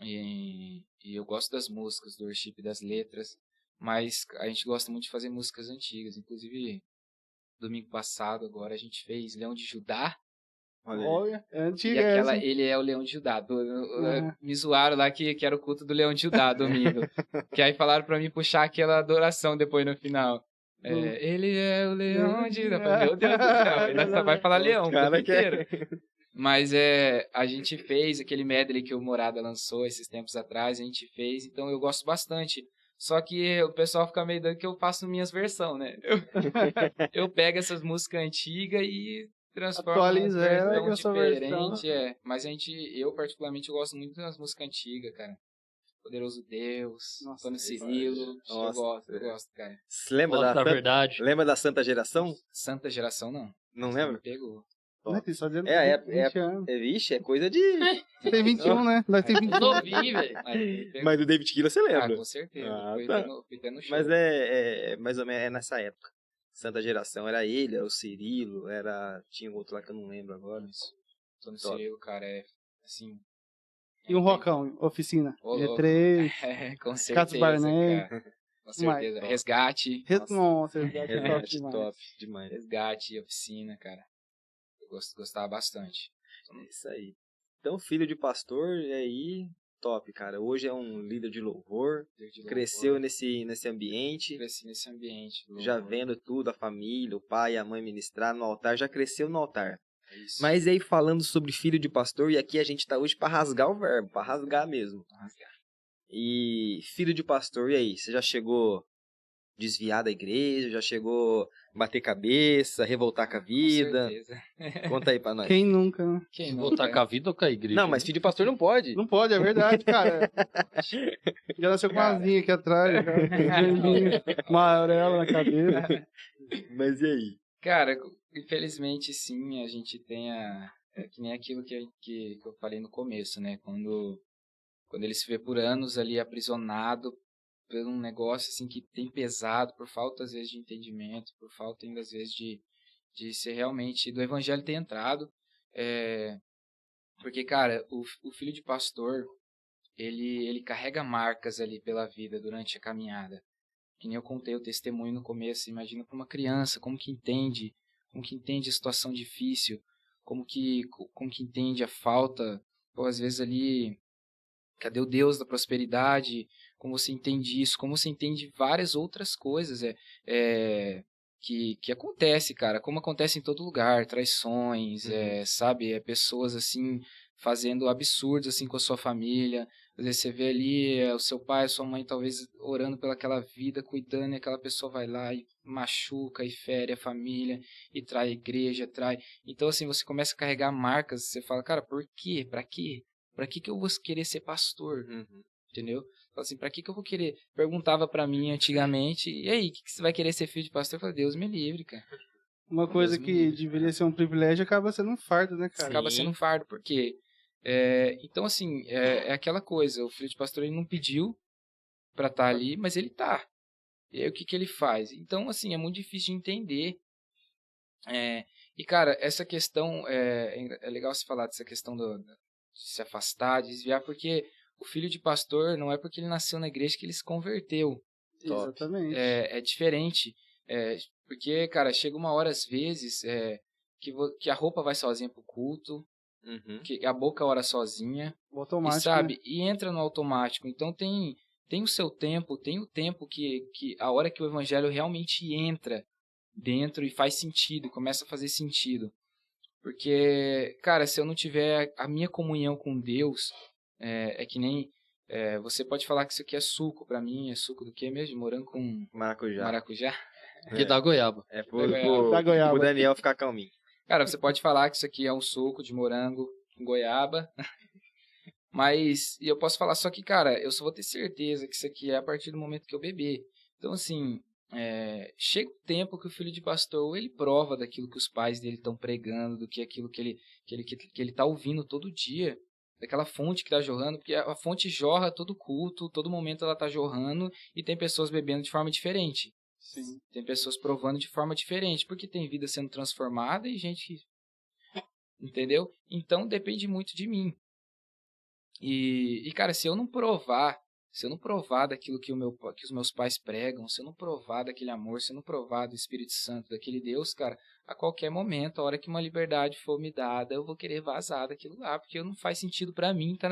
E eu gosto das músicas, do worship, das letras. Mas a gente gosta muito de fazer músicas antigas. Inclusive, domingo passado, agora, a gente fez Leão de Judá. Olha, é antiga E aquela, essa. ele é o Leão de Judá. Me zoaram lá que era o culto do Leão de Judá, domingo. Que aí falaram pra mim puxar aquela adoração depois no final. Ele é o Leão de Judá. Falei, meu Deus do céu, ele só vai falar Leão o tempo inteiro. Mas a gente fez aquele medley que o Morada lançou esses tempos atrás, a gente fez, então eu gosto bastante. Só que o pessoal fica meio doido que eu faço minhas versões, né? Eu pego essas músicas antigas e transformo em versão diferente. Mas eu particularmente eu gosto muito das músicas antigas, cara. Poderoso Deus, Antônio Cirilo, eu gosto, cara. Você lembra verdade. Lembra da Santa Geração? Santa Geração, não. Não lembra? Me pegou. Vixe, é coisa de... Você tem 21, né? Nós tem 21. Novinho, velho. Mas do David Keeler você lembra? Com certeza. Foi até no show. Mas mais ou menos nessa época. Santa Geração era ele, era o Cirilo, tinha outro lá que eu não lembro agora. Antônio Cirilo, cara, assim... E um rockão, Oficina. E3. Com certeza, Catos Barnett. Com certeza. Resgate. Nossa, Resgate top demais. Resgate, Oficina, cara. Eu gostava bastante. É isso aí. Então, filho de pastor, e aí, top, cara. Hoje é um líder de louvor. Cresceu nesse ambiente. Cresci nesse ambiente. Já vendo tudo, a família, o pai e a mãe ministrar no altar. Já cresceu no altar. Isso. Mas aí, falando sobre filho de pastor, e aqui a gente tá hoje pra rasgar o verbo, pra rasgar mesmo. E filho de pastor, e aí? Você já chegou desviar da igreja? Já chegou bater cabeça, revoltar com a vida? Com certeza. Conta aí pra nós. Quem nunca, né? Voltar com a vida ou com a igreja? Não, mas filho de pastor não pode. Não pode, é verdade, cara. Já nasceu com uma asinha aqui atrás, uma auréola na cabeça. Mas e aí? Cara, infelizmente sim, a gente tem que nem aquilo que eu falei no começo, né? Quando ele se vê por anos ali aprisionado por um negócio assim que tem pesado, por falta às vezes de entendimento, por falta ainda às vezes de ser realmente, do evangelho ter entrado. Porque, cara, o filho de pastor, ele carrega marcas ali pela vida durante a caminhada. Que nem eu contei o testemunho no começo, imagina para uma criança, como que entende a situação difícil, como que entende a falta, ou às vezes ali, cadê o Deus da prosperidade, como você entende isso, como você entende várias outras coisas que acontece, cara, como acontece em todo lugar, traições, sabe, pessoas assim, fazendo absurdos assim com a sua família. Às vezes você vê ali o seu pai, a sua mãe talvez orando pelaquela vida, cuidando, e aquela pessoa vai lá e machuca e fere a família, e trai a igreja, trai. Então assim, você começa a carregar marcas, você fala, cara, por quê? Pra quê? Pra que eu vou querer ser pastor? entendeu? Fala assim, pra que eu vou querer? Perguntava pra mim antigamente, e aí, que você vai querer ser filho de pastor? Eu falei, Deus me livre, cara. Uma coisa Deus me que livre. deveria ser um privilégio acaba sendo um fardo, né, cara? Acaba sendo um fardo, por quê? Então, assim, é aquela coisa, o filho de pastor ele não pediu pra estar ali, mas ele tá. E aí, o que ele faz? Então, assim, é muito difícil de entender. E, cara, essa questão, é legal você falar dessa questão de se afastar, de desviar, porque o filho de pastor não é porque ele nasceu na igreja que ele se converteu. Exatamente. É diferente. Porque, cara, chega uma hora, às vezes, que a roupa vai sozinha pro culto, Uhum. que a boca ora sozinha, O e automático, sabe? né? E entra no automático. Então tem o seu tempo, tem o tempo que a hora que o evangelho realmente entra dentro e faz sentido, começa a fazer sentido. Porque, cara, se eu não tiver a minha comunhão com Deus, é que nem... você pode falar que isso aqui é suco, pra mim é suco do que mesmo? De morango com Maracujá. maracujá? Que dá goiaba. É Da goiaba. pro Daniel ficar calminho. Cara, você pode falar que isso aqui é um suco de morango com goiaba, mas e eu posso falar só que, cara, eu só vou ter certeza que isso aqui é a partir do momento que eu beber. Então, assim, chega o tempo que o filho de pastor, ou ele prova daquilo que os pais dele estão pregando, do que aquilo que ele tá ouvindo todo dia, daquela fonte que tá jorrando, porque a fonte jorra todo culto, todo momento ela tá jorrando, e tem pessoas bebendo de forma diferente. Sim. Tem pessoas provando de forma diferente, porque tem vida sendo transformada e gente... Entendeu? Então depende muito de mim. E cara, se eu não provar daquilo que os meus pais pregam, se eu não provar daquele amor, se eu não provar do Espírito Santo, daquele Deus, cara, a qualquer momento, a hora que uma liberdade for me dada, eu vou querer vazar daquilo lá, porque não faz sentido pra mim estar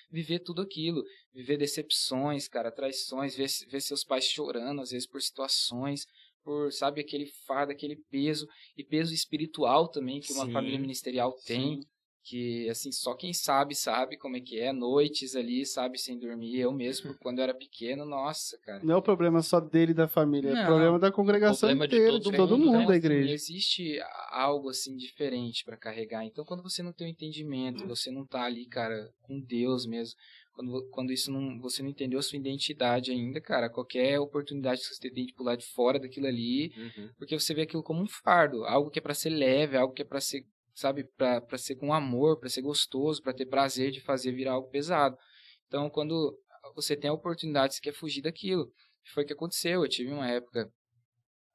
viver tudo aquilo, viver decepções, cara, traições, ver seus pais chorando, às vezes por situações, por, sabe, aquele fardo, aquele peso, e peso espiritual também, que uma Sim, família ministerial tem, que, assim, só quem sabe como é que é, noites ali, sabe, sem dormir, eu mesmo, quando eu era pequeno, nossa, cara. Não é o problema só dele e da família, é o Não. problema da congregação Problema de inteira, todo de todo mundo, mundo né? da Assim, igreja. existe algo, assim, diferente pra carregar, então quando você não tem o entendimento, você não tá ali, cara, com Deus mesmo, quando você não entendeu a sua identidade ainda, cara, qualquer oportunidade que você tem de pular de fora daquilo ali, porque você vê aquilo como um fardo, algo que é pra ser leve, algo que é pra ser, sabe, pra ser com amor, pra ser gostoso, pra ter prazer de fazer virar algo pesado. Então, quando você tem a oportunidade, você quer fugir daquilo. Foi o que aconteceu. Eu tive uma época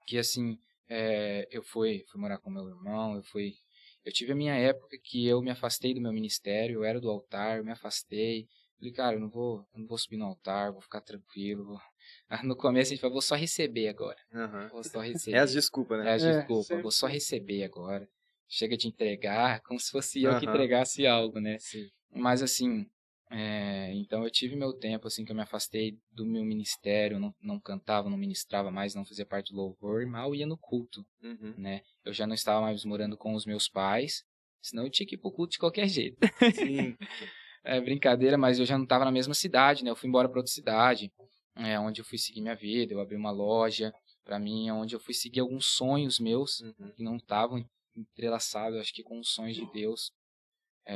que, assim, eu fui morar com meu irmão, eu tive a minha época que eu me afastei do meu ministério, eu era do altar, eu me afastei. Falei, cara, eu não vou subir no altar, vou ficar tranquilo. No começo a gente falou, vou só receber agora. Vou só receber. É as desculpas, né? É as desculpas, sempre vou só tem. receber agora. Chega de entregar, como se fosse eu que Aham. entregasse algo, né? Sim. Mas assim, então eu tive meu tempo assim que eu me afastei do meu ministério, não cantava, não ministrava mais, não fazia parte do louvor, mal ia no culto, né? Eu já não estava mais morando com os meus pais, senão eu tinha que ir pro culto de qualquer jeito. Sim. É brincadeira, mas eu já não estava na mesma cidade, né? Eu fui embora para outra cidade, onde eu fui seguir minha vida, eu abri uma loja para mim, onde eu fui seguir alguns sonhos meus que não estavam entrelaçados, acho que com os sonhos de Deus.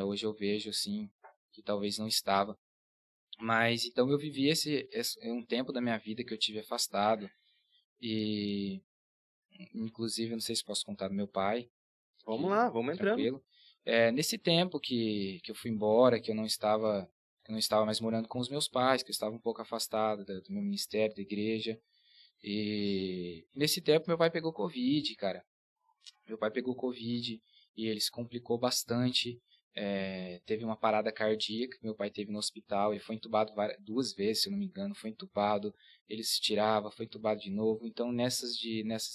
Hoje eu vejo assim que talvez não estava. Mas então eu vivi esse um tempo da minha vida que eu tive afastado e inclusive eu não sei se posso contar do meu pai. Vamos lá, vamos entrando. Tranquilo. Nesse tempo que eu fui embora, que eu não estava mais morando com os meus pais, que eu estava um pouco afastado do meu ministério, da igreja. E nesse tempo meu pai pegou Covid, cara. Meu pai pegou Covid e ele se complicou bastante. Teve uma parada cardíaca que meu pai teve no hospital. Ele foi entubado 2 vezes, se eu não me engano. Foi entubado, ele se tirava, foi entubado de novo. Então nessas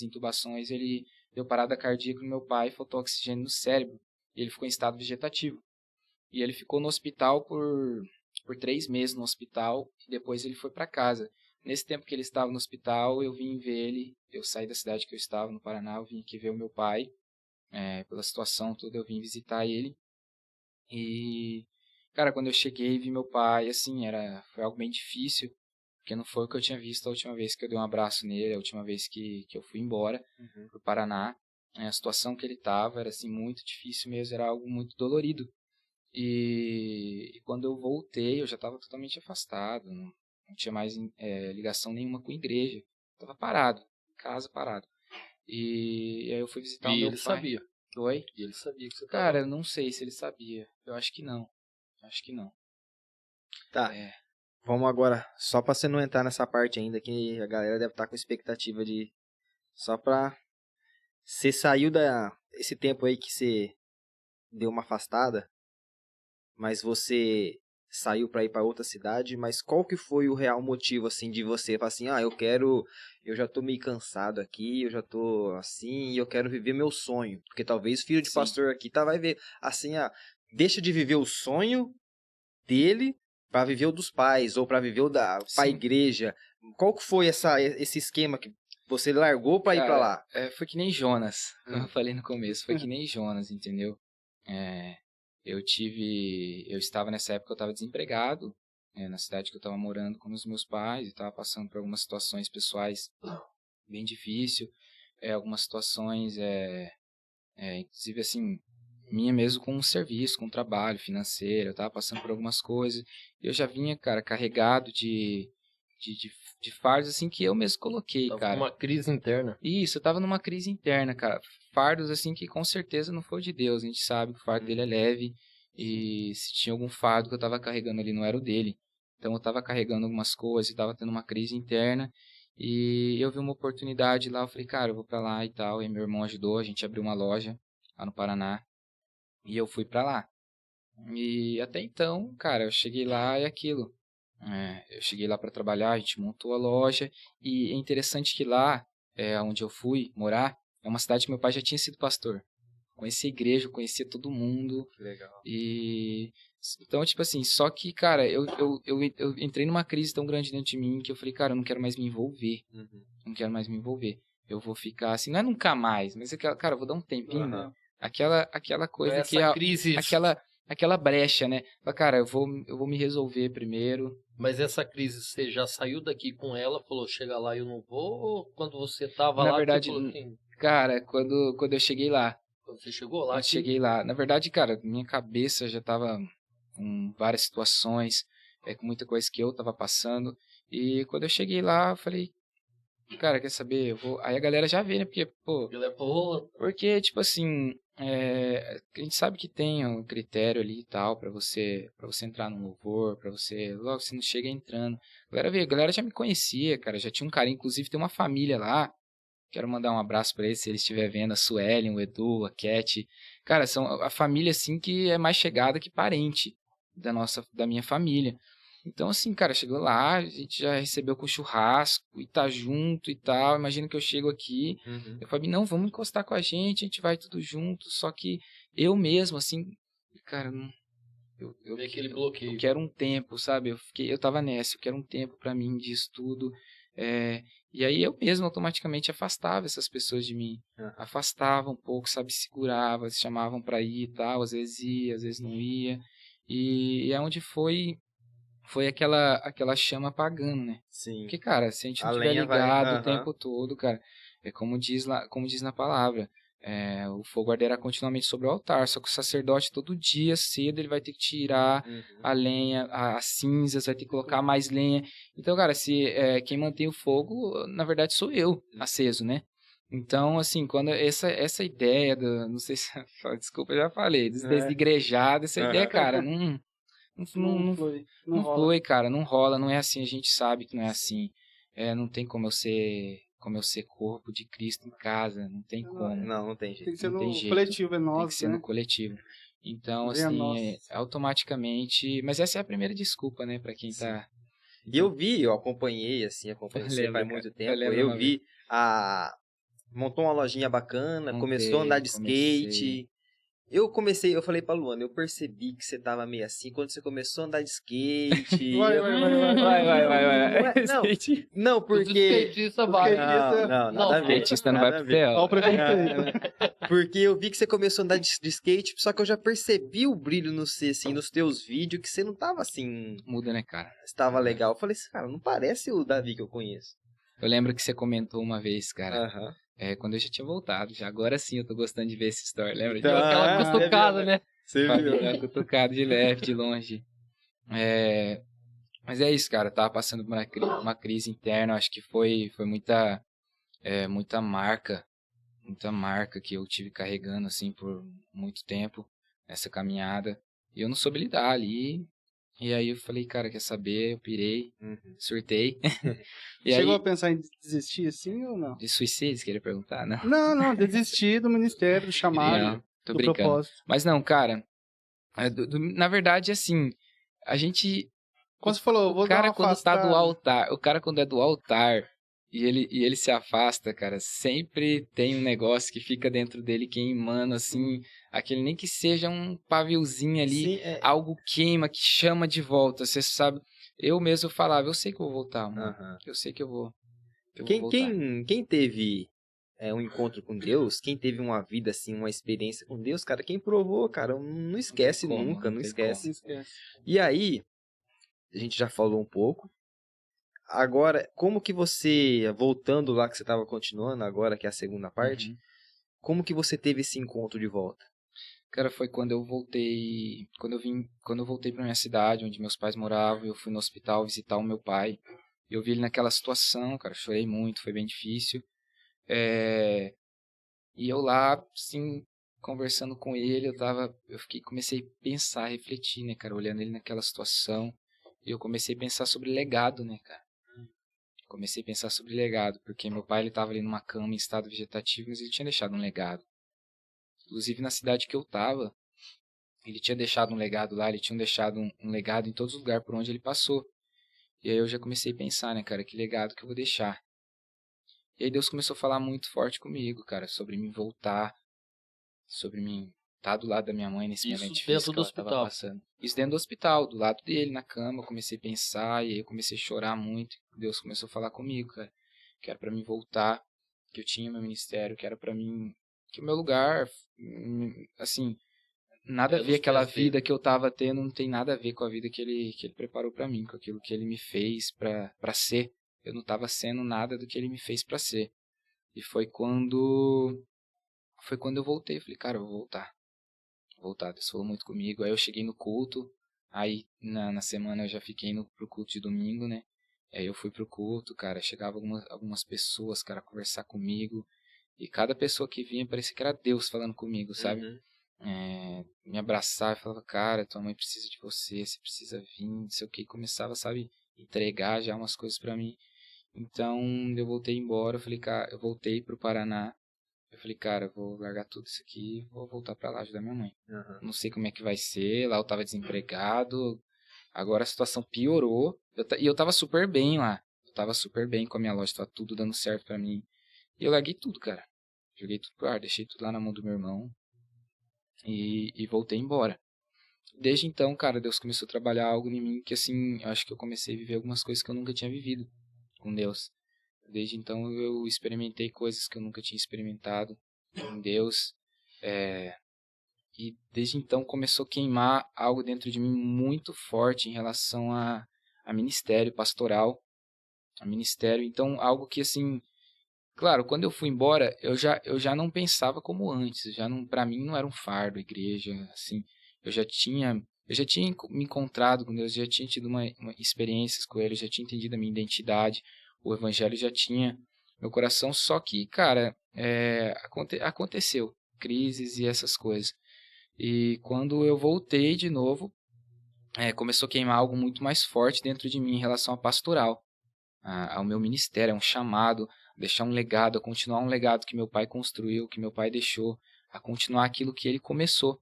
intubações ele deu parada cardíaca no meu pai, faltou oxigênio no cérebro. E ele ficou em estado vegetativo. E ele ficou no hospital por 3 meses no hospital. E depois ele foi para casa. Nesse tempo que ele estava no hospital, eu vim ver ele. Eu saí da cidade que eu estava, no Paraná. Eu vim aqui ver o meu pai. Pela situação toda, eu vim visitar ele. E, cara, quando eu cheguei e vi meu pai, assim, foi algo bem difícil. Porque não foi o que eu tinha visto a última vez que eu dei um abraço nele, a última vez que eu fui embora pro Paraná. A situação que ele estava era, assim, muito difícil mesmo. Era algo muito dolorido. E quando eu voltei, eu já estava totalmente afastado, não tinha mais ligação nenhuma com a igreja. Estava parado, em casa parado. E aí eu fui visitar o E meu ele pai. sabia. Oi? E ele sabia que você Cara, tava... eu não sei se ele sabia. Eu acho que não. Acho que não. Tá. É. Vamos agora, só pra você não entrar nessa parte ainda, que a galera deve estar com expectativa de... Só pra... Você saiu esse tempo aí que você deu uma afastada, mas você saiu pra ir pra outra cidade, mas qual que foi o real motivo, assim, de você falar assim, eu já tô meio cansado aqui, eu já tô assim, e eu quero viver meu sonho, porque talvez filho de Sim. pastor aqui vai ver, assim, deixa de viver o sonho dele pra viver o dos pais, ou pra viver pra Sim. igreja. Qual que foi esse esquema que você largou pra ir pra lá? Foi que nem Jonas, como eu falei no começo, foi que nem Jonas, entendeu? Eu estava nessa época, eu estava desempregado, na cidade que eu estava morando com os meus pais, e estava passando por algumas situações pessoais bem difíceis, algumas situações, inclusive assim, minha mesmo com um serviço, com um trabalho financeiro, eu estava passando por algumas coisas, e eu já vinha, cara, carregado de fardos assim que eu mesmo coloquei, Tava cara. uma crise interna. Isso, eu tava numa crise interna, cara. Fardos assim que com certeza não foi de Deus. A gente sabe que o fardo dele é leve. E se tinha algum fardo que eu tava carregando ali, não era o dele. Então eu tava carregando algumas coisas, tava tendo uma crise interna. E eu vi uma oportunidade lá, eu falei, cara, eu vou pra lá e tal. E meu irmão ajudou, a gente abriu uma loja lá no Paraná. E eu fui pra lá. E até então, cara, eu cheguei lá e aquilo. Eu cheguei lá para trabalhar, a gente montou a loja. E é interessante que lá, onde eu fui morar, é uma cidade que meu pai já tinha sido pastor. Conhecia a igreja, conhecia todo mundo. Legal. E então, tipo assim, só que, cara, eu entrei numa crise tão grande dentro de mim que eu falei, cara, eu não quero mais me envolver. Não quero mais me envolver. Eu vou ficar assim, não é nunca mais, mas cara, eu vou dar um tempinho, né? Aquela coisa Essa que crise... aquela brecha, né? Fala, cara, eu vou me resolver primeiro. Mas essa crise, você já saiu daqui com ela, falou, chega lá eu não vou, ou quando você tava Na lá, verdade, você falou assim... cara, quando eu cheguei lá, Quando você chegou lá... na verdade, cara, minha cabeça já tava com várias situações, com muita coisa que eu tava passando, e quando eu cheguei lá, eu falei, cara, quer saber, eu vou... Aí a galera já vê, né, porque, tipo assim, a gente sabe que tem um critério ali e tal, pra você entrar no louvor, logo você não chega entrando. A galera já me conhecia, cara, já tinha um carinho, inclusive tem uma família lá, quero mandar um abraço pra eles, se eles estiverem vendo, a Suelen, o Edu, a Cat, cara, são a família, assim, que é mais chegada que parente da minha família. Então, assim, cara, chegou lá, a gente já recebeu com churrasco e tá junto e tal. Imagina que eu chego aqui, eu falei, não, vamos encostar com a gente vai tudo junto. Só que eu mesmo, assim, cara, não, aquele bloqueio. Eu quero um tempo, sabe? Eu tava nessa, eu quero um tempo pra mim disso tudo. E aí eu mesmo automaticamente afastava essas pessoas de mim. Afastava um pouco, sabe? Segurava, chamavam pra ir e tal. Às vezes ia, às vezes não ia. E é onde foi aquela chama apagando, né? Sim. Porque, cara, se a gente não A estiver lenha ligado vai... o tempo todo, cara, como diz na palavra, o fogo arderá continuamente sobre o altar, só que o sacerdote todo dia cedo ele vai ter que tirar a lenha, as cinzas, vai ter que colocar mais lenha. Então, cara, quem mantém o fogo, na verdade, sou eu, aceso, né? Então, assim, quando essa ideia não sei se, desculpa, eu já falei, desigrejado, essa ideia, cara, não flui, cara, não rola, não é assim, a gente sabe que não é assim. Não tem como eu ser corpo de Cristo em casa, não tem como. Não tem jeito. Tem que ser Não tem no jeito. coletivo, é nosso, Tem que ser né? no coletivo. Então, Venha assim, nós. automaticamente... Mas essa é a primeira desculpa, né, pra quem tá... E eu acompanhei você Lembro, faz cara. muito Eu tempo. lembro Eu uma vi montou uma lojinha bacana, começou a andar de skate. Eu falei pra Luana, eu percebi que você tava meio assim quando você começou a andar de skate. Vai. Não, porque... Não, nada a ver. Skatista não vai pro céu. Olha o preconceito. Porque eu vi que você começou a andar de skate, só que eu já percebi o brilho assim, nos teus vídeos, que você não tava assim... Muda, né, cara? Estava legal. Eu falei assim, cara, não parece o Davi que eu conheço. Eu lembro que você comentou uma vez, cara, Aham. quando eu já tinha voltado. Já agora sim eu tô gostando de ver essa história, lembra? Então, Deu aquela cutucada, né? Você Fabinho viu? dá uma cutucada de leve, de longe. Mas é isso, cara. Eu tava passando por uma crise interna. Acho que foi muita marca que eu tive carregando, assim, por muito tempo, nessa caminhada. E eu não soube lidar ali. E aí eu falei, cara, quer saber? Eu pirei, surtei. E Chegou aí, a pensar em desistir assim ou não? de suicídio, queria perguntar? Não, Não, desistir do ministério, do chamado, não, tô do brincando. propósito. Mas não, cara, na verdade, assim, a gente... Quando você falou, O vou dar cara uma quando tá do afastada. altar, o cara quando é do altar e ele se afasta, cara, sempre tem um negócio que fica dentro dele queimando, assim, aquele nem que seja um paviozinho ali, Sim, algo queima, que chama de volta, você sabe. Eu mesmo falava, eu sei que eu vou voltar, mano. Aham. Eu sei que eu vou Quem, voltar. quem teve um encontro com Deus, quem teve uma vida assim, uma experiência com Deus, cara, quem provou, cara, não esquece como, nunca, não não tem esquece. Não esquece. E aí, a gente já falou um pouco. Agora, como que você, voltando lá que você estava continuando, agora que é a segunda parte, Uhum. como que você teve esse encontro de volta? Cara, foi quando eu voltei, quando eu voltei pra minha cidade, onde meus pais moravam, eu fui no hospital visitar o meu pai. Eu vi ele naquela situação, cara, chorei muito, foi bem difícil. E eu lá, assim, conversando com ele, comecei a pensar, a refletir, né, cara, olhando ele naquela situação. E eu comecei a pensar sobre legado, né, cara. Comecei a pensar sobre legado, porque meu pai, ele tava ali numa cama em estado vegetativo, mas ele tinha deixado um legado. Inclusive na cidade que eu tava, ele tinha deixado um legado lá, ele tinha deixado um legado em todos os lugares por onde ele passou. E aí eu já comecei a pensar, né, cara, que legado que eu vou deixar. E aí Deus começou a falar muito forte comigo, cara, sobre me voltar, sobre mim estar do lado da minha mãe nesse Isso momento difícil dentro que do ela estava hospital. passando. Isso dentro do hospital, do lado dele, na cama, eu comecei a pensar, e aí eu comecei a chorar muito. Deus começou a falar comigo, cara, que era pra mim voltar, que eu tinha meu ministério, que era pra mim, que o meu lugar, assim, nada a É ver dos aquela pés dele. vida que eu tava tendo, não tem nada a ver com a vida que ele preparou pra mim, com aquilo que ele me fez pra ser. Eu não tava sendo nada do que ele me fez pra ser. E foi quando eu voltei, eu falei, cara, eu vou voltar. Vou voltar, Deus falou muito comigo. Aí eu cheguei no culto, aí na semana eu já fiquei indo pro culto de domingo, né? Aí eu fui pro culto, cara, chegava algumas pessoas, cara, conversar comigo. E cada pessoa que vinha parecia que era Deus falando comigo, sabe? Uhum. Me abraçar e falava, cara, tua mãe precisa de você precisa vir, não sei o que. E começava, sabe, entregar já umas coisas pra mim. Então eu voltei embora, eu falei, cara, eu voltei pro Paraná. Eu falei, cara, eu vou largar tudo isso aqui e vou voltar pra lá ajudar minha mãe. Uhum. Não sei como é que vai ser, lá eu tava desempregado, agora a situação piorou. E eu tava super bem lá. Eu tava super bem com a minha loja, tava tudo dando certo pra mim. E eu larguei tudo, cara. Joguei tudo pro ar, deixei tudo lá na mão do meu irmão e voltei embora. Desde então, cara, Deus começou a trabalhar algo em mim que, assim, eu acho que eu comecei a viver algumas coisas que eu nunca tinha vivido com Deus. Desde então eu experimentei coisas que eu nunca tinha experimentado em Deus. E desde então começou a queimar algo dentro de mim muito forte em relação a ministério pastoral, a ministério. Então, algo que, assim, claro, quando eu fui embora, eu já não pensava como antes. Já não, para mim não era um fardo a igreja, assim. Eu já tinha me encontrado com Deus, já tinha tido uma experiências com Ele, já tinha entendido a minha identidade, o Evangelho já tinha meu coração. Só que, cara, aconteceu crises e essas coisas. E quando eu voltei de novo, começou a queimar algo muito mais forte dentro de mim em relação ao pastoral, ao meu ministério, a um chamado, a deixar um legado, a continuar um legado que meu pai construiu, que meu pai deixou, a continuar aquilo que ele começou,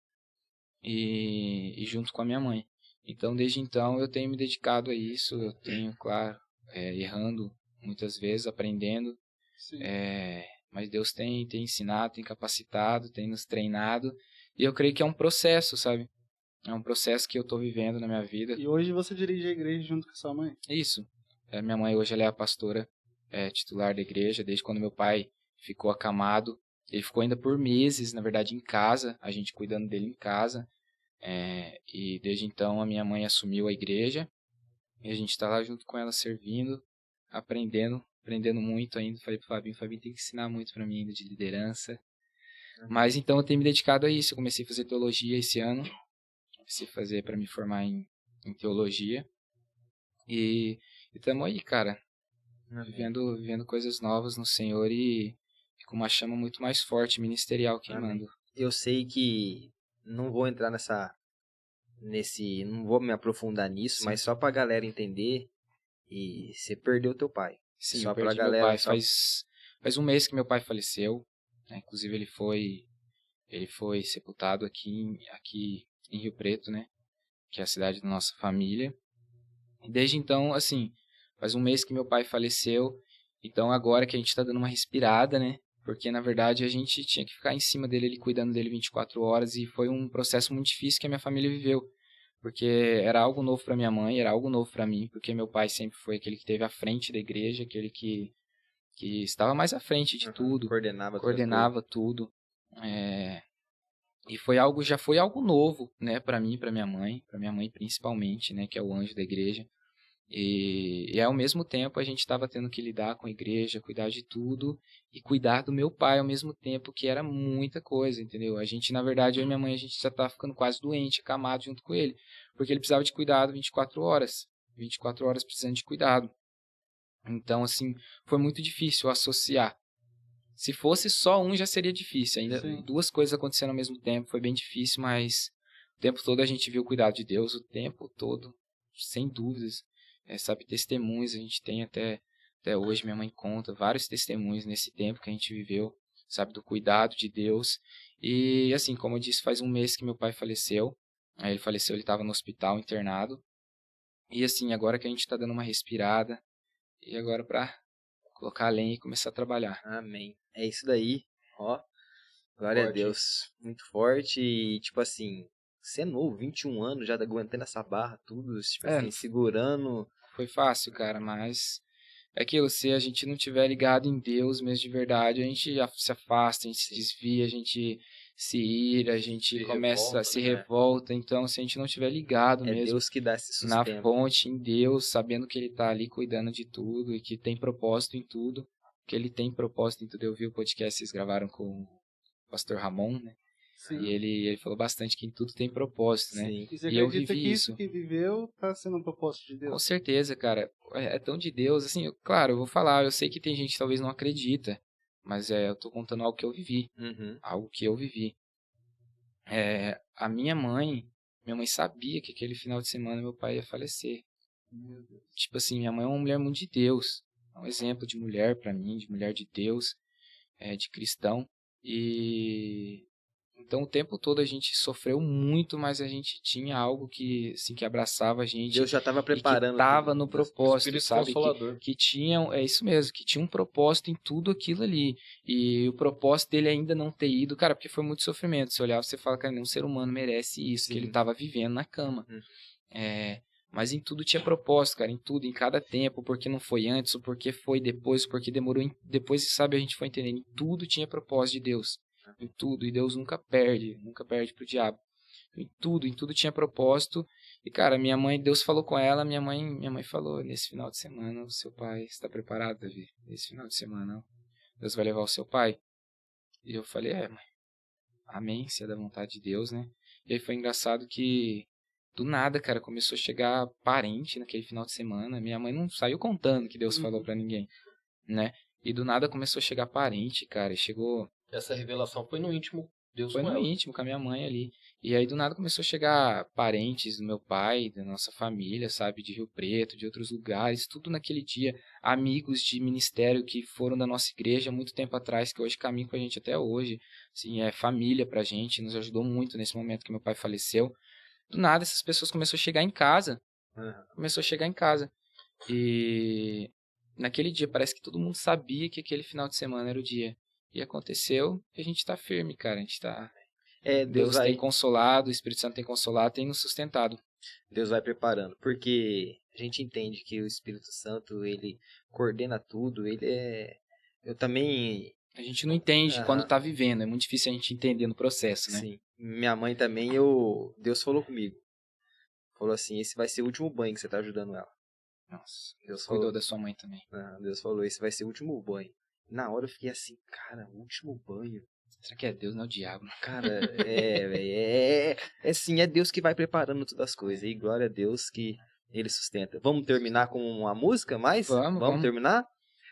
e junto com a minha mãe. Então, desde então, eu tenho me dedicado a isso, eu tenho, claro, errando muitas vezes, aprendendo, Sim. mas Deus tem ensinado, tem capacitado, tem nos treinado, e eu creio que é um processo, sabe? É um processo que eu estou vivendo na minha vida. E hoje você dirige a igreja junto com a sua mãe? Isso. Minha mãe hoje ela é a pastora titular da igreja, desde quando meu pai ficou acamado. Ele ficou ainda por meses, na verdade, em casa, a gente cuidando dele em casa. E desde então a minha mãe assumiu a igreja e a gente está lá junto com ela servindo, aprendendo muito ainda. Falei pro Fabinho tem que ensinar muito para mim ainda de liderança. Mas então eu tenho me dedicado a isso. Eu comecei a fazer teologia esse ano. Comecei a fazer para me formar em teologia. E estamos aí, cara. Vivendo coisas novas no Senhor e com uma chama muito mais forte, ministerial, queimando. Eu sei que não vou entrar não vou me aprofundar nisso, Sim. mas só pra galera entender, e você perdeu teu pai. Sim, Só eu pra perdi galera, meu pai. só- Faz um mês que meu pai faleceu. Né? Inclusive ele foi sepultado aqui em Rio Preto, né? Que é a cidade da nossa família. E desde então, assim, faz um mês que meu pai faleceu. Então agora que a gente tá dando uma respirada, né? Porque na verdade a gente tinha que ficar em cima dele, ele cuidando dele 24 horas. E foi um processo muito difícil que a minha família viveu. Porque era algo novo para minha mãe, era algo novo para mim. Porque meu pai sempre foi aquele que esteve à frente da igreja, aquele que estava mais à frente de tudo, coordenava tudo. E já foi algo novo, né, para mim, para minha mãe principalmente, né, que é o anjo da igreja. E ao mesmo tempo a gente estava tendo que lidar com a igreja, cuidar de tudo e cuidar do meu pai ao mesmo tempo, que era muita coisa, entendeu? A gente, na verdade, eu e minha mãe, a gente já estava ficando quase doente, acamado junto com ele, porque ele precisava de cuidado 24 horas, 24 horas precisando de cuidado. Então, assim, foi muito difícil associar. Se fosse só um, já seria difícil. Ainda Sim. duas coisas acontecendo ao mesmo tempo, foi bem difícil, mas o tempo todo a gente viu o cuidado de Deus, o tempo todo, sem dúvidas. Sabe, testemunhos a gente tem até hoje, minha mãe conta vários testemunhos nesse tempo que a gente viveu, sabe, do cuidado de Deus. E, assim, como eu disse, faz um mês que meu pai faleceu. Aí ele faleceu, ele estava no hospital, internado. E, assim, agora que a gente está dando uma respirada, e agora para colocar a lenha e começar a trabalhar. Amém. É isso daí, ó. Glória Forte. a Deus. Muito forte e, tipo assim, você é novo, 21 anos, já aguentando essa barra, tudo, tipo assim, segurando. Foi fácil, cara, mas é aquilo, se a gente não tiver ligado em Deus mesmo de verdade, a gente se afasta, a gente se desvia, a gente se ira, a gente se revolta. Então, se a gente não tiver ligado É mesmo Deus que dá esse na sustento. fonte, em Deus, sabendo que Ele tá ali cuidando de tudo e que tem propósito em tudo, que Ele tem propósito em tudo. Eu vi o podcast que vocês gravaram com o pastor Ramon, né? Sim. E ele falou bastante que em tudo tem propósito, né? Sim. E você E eu acredita vivi que isso que viveu tá sendo um propósito de Com Deus? certeza, cara. É tão de Deus, assim, claro, eu vou falar, eu sei que tem gente que talvez não acredita, mas eu tô contando algo que eu vivi, Uhum. algo que eu vivi. A minha mãe sabia que aquele final de semana meu pai ia falecer. Tipo assim, minha mãe é uma mulher muito de Deus, é um exemplo de mulher pra mim, de mulher de Deus, de cristão. E então o tempo todo a gente sofreu muito, mas a gente tinha algo que, assim, que abraçava a gente. Deus já estava preparando. E que estava no propósito, Espírito sabe? Consolador. Que tinha, é isso mesmo, que tinha um propósito em tudo aquilo ali. E o propósito dele ainda não ter ido, cara, porque foi muito sofrimento. Você olhava e você fala, cara, nenhum ser humano merece isso, Sim. que ele estava vivendo na cama. Uhum. Mas em tudo tinha propósito, cara, em tudo, em cada tempo, porque não foi antes, o porquê foi depois, o porquê demorou. Depois, sabe, a gente foi entendendo, em tudo tinha propósito de Deus. Em tudo, e Deus nunca perde pro diabo. Em tudo tinha propósito. E, cara, minha mãe, Deus falou com ela, minha mãe falou, nesse final de semana, o seu pai está preparado, Davi? Nesse final de semana, Deus vai levar o seu pai? E eu falei, mãe, amém, se é da vontade de Deus, né? E aí foi engraçado que, do nada, cara, começou a chegar parente naquele final de semana. Minha mãe não saiu contando que Deus falou pra ninguém, né? E do nada começou a chegar parente, cara, e chegou... Essa revelação foi no íntimo, Deus Foi com no ela. íntimo, com a minha mãe ali. E aí do nada começou a chegar parentes do meu pai, da nossa família, sabe, de Rio Preto, de outros lugares, tudo naquele dia. Amigos de ministério que foram da nossa igreja há muito tempo atrás, que hoje caminham com a gente até hoje. Assim, é família pra gente, nos ajudou muito nesse momento que meu pai faleceu. Do nada essas pessoas começaram a chegar em casa. E naquele dia parece que todo mundo sabia que aquele final de semana era o dia. E aconteceu e a gente tá firme, cara. A gente tá... Deus tem consolado, o Espírito Santo tem consolado, tem nos sustentado. Deus vai preparando, porque a gente entende que o Espírito Santo, ele coordena tudo, ele é... Eu também... A gente não entende quando tá vivendo, é muito difícil a gente entender no processo, né? Sim. Minha mãe também, Deus falou comigo. Falou assim, esse vai ser o último banho que você tá ajudando ela. Nossa, Deus cuidou falou, da sua mãe também. Deus falou, esse vai ser o último banho. Na hora eu fiquei assim, cara, último banho. Será que é Deus, não é o diabo? Cara, sim, é Deus que vai preparando todas as coisas. E glória a Deus que ele sustenta. Vamos terminar com uma música mais? Vamos terminar?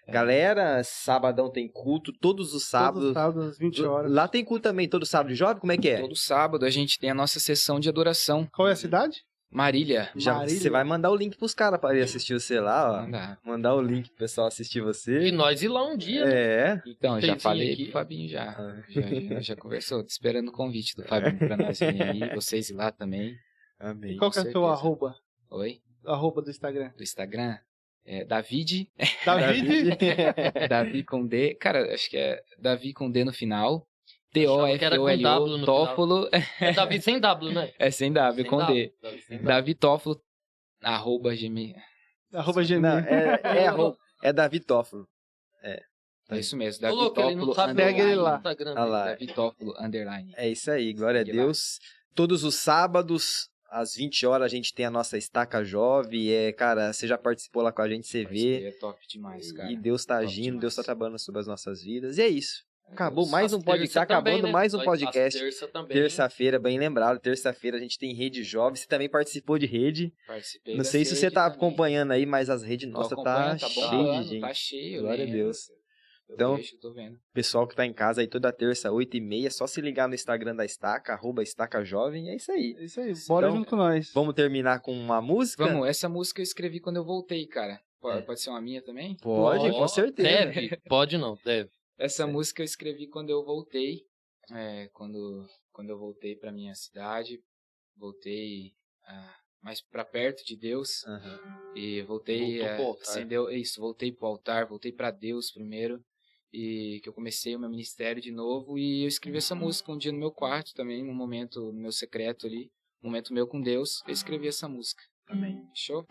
Galera, sabadão tem culto, todos os sábados. Todos os sábados, às 20 horas. Lá tem culto também, todo sábado de jovem? Como é que é? Todo sábado a gente tem a nossa sessão de adoração. Qual é a cidade? Marília. Você vai mandar o link pros caras pra ir assistir você lá, ó. Mandar o link pro pessoal assistir você. E nós ir lá um dia. É. Então, já falei pro Fabinho já. Já conversou, tô esperando o convite do Fabinho pra nós virem aí, vocês ir lá também. Amém. Qual que é o seu arroba? Oi? Arroba do Instagram. Do Instagram? É David. Davi com D. Cara, acho que é Davi com D no final. T-O-F-O-L-O, Tófolo. É Davi sem W, né? É sem W, sem com D. Davi Tófolo, @gmail. @gmail. É Davi Tófolo. É isso mesmo, Davi Tófolo. Segue ele lá. Davi Tófolo, _. É isso aí, glória a Deus. Todos os sábados, às 20 horas, a gente tem a nossa Estaca Jovem. Cara, você já participou lá com a gente, você vê. É top demais, cara. E Deus tá agindo, Deus tá trabalhando sobre as nossas vidas. E é isso. Acabou mais um podcast. Tá acabando mais um podcast. Terça-feira, bem lembrado. Terça-feira a gente tem Rede Jovem. Você também participou de rede. Participei. Não sei se você tá acompanhando aí, mas as redes nossas tá cheio de gente. Tá cheio. Glória a Deus. Então, tô vendo. Pessoal que tá em casa aí toda terça, 8h30, só se ligar no Instagram da Estaca, @EstacaJovem. É isso aí. É isso aí. Bora junto com nós. Vamos terminar com uma música? Vamos. Essa música eu escrevi quando eu voltei, cara. Pode ser uma minha também? Pode, com certeza. Deve. Pode não, deve. Essa música eu escrevi quando eu voltei, quando eu voltei pra minha cidade, voltei mais pra perto de Deus, e voltei, voltei pro altar, voltei pra Deus primeiro, e que eu comecei o meu ministério de novo, e eu escrevi essa música um dia no meu quarto também, num momento, no meu secreto ali, um momento meu com Deus, eu escrevi essa música também. Show?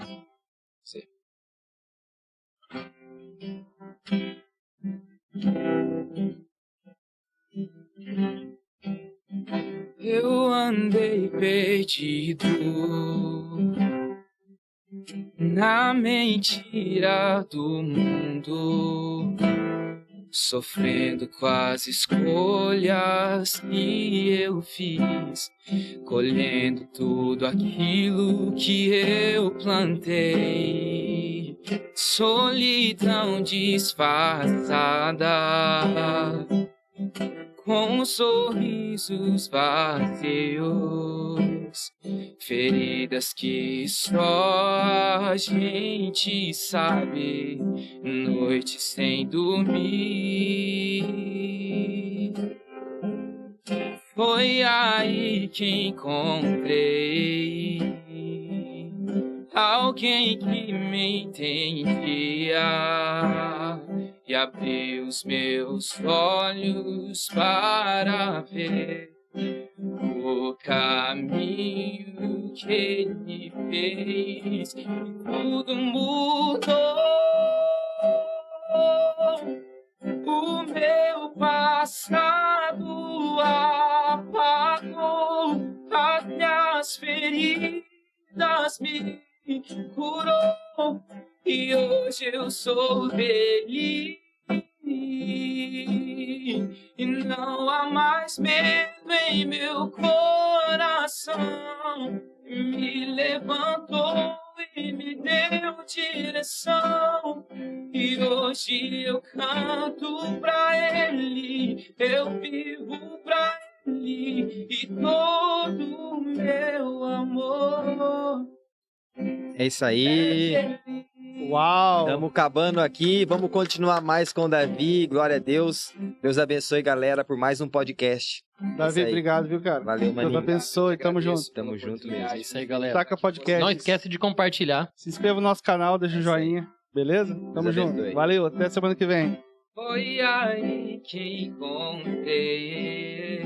Você. Eu andei perdido na mentira do mundo, sofrendo com as escolhas que eu fiz, colhendo tudo aquilo que eu plantei. Solidão disfarçada, com sorrisos vazios, feridas que só a gente sabe, noites sem dormir. Foi aí que encontrei alguém que me entendia e abriu os meus olhos para ver o caminho que ele fez. Tudo mudou, o meu passado apagou, as minhas feridas me curou, e hoje eu sou feliz. E não há mais medo em meu coração. Me levantou e me deu direção. E hoje eu canto pra Ele, eu vivo pra Ele, e todo o meu amor. É isso aí. Uau! Estamos acabando aqui. Vamos continuar mais com o Davi. Glória a Deus. Deus abençoe, galera, por mais um podcast. Davi, obrigado, viu, cara? Valeu, maninho. Deus abençoe. Tamo junto. Tamo junto mesmo. É isso aí, galera. Estaca Podcast. Não esquece de compartilhar. Se inscreva no nosso canal, deixa o joinha. Beleza? Tamo junto. Valeu, até semana que vem. Foi aí que encontrei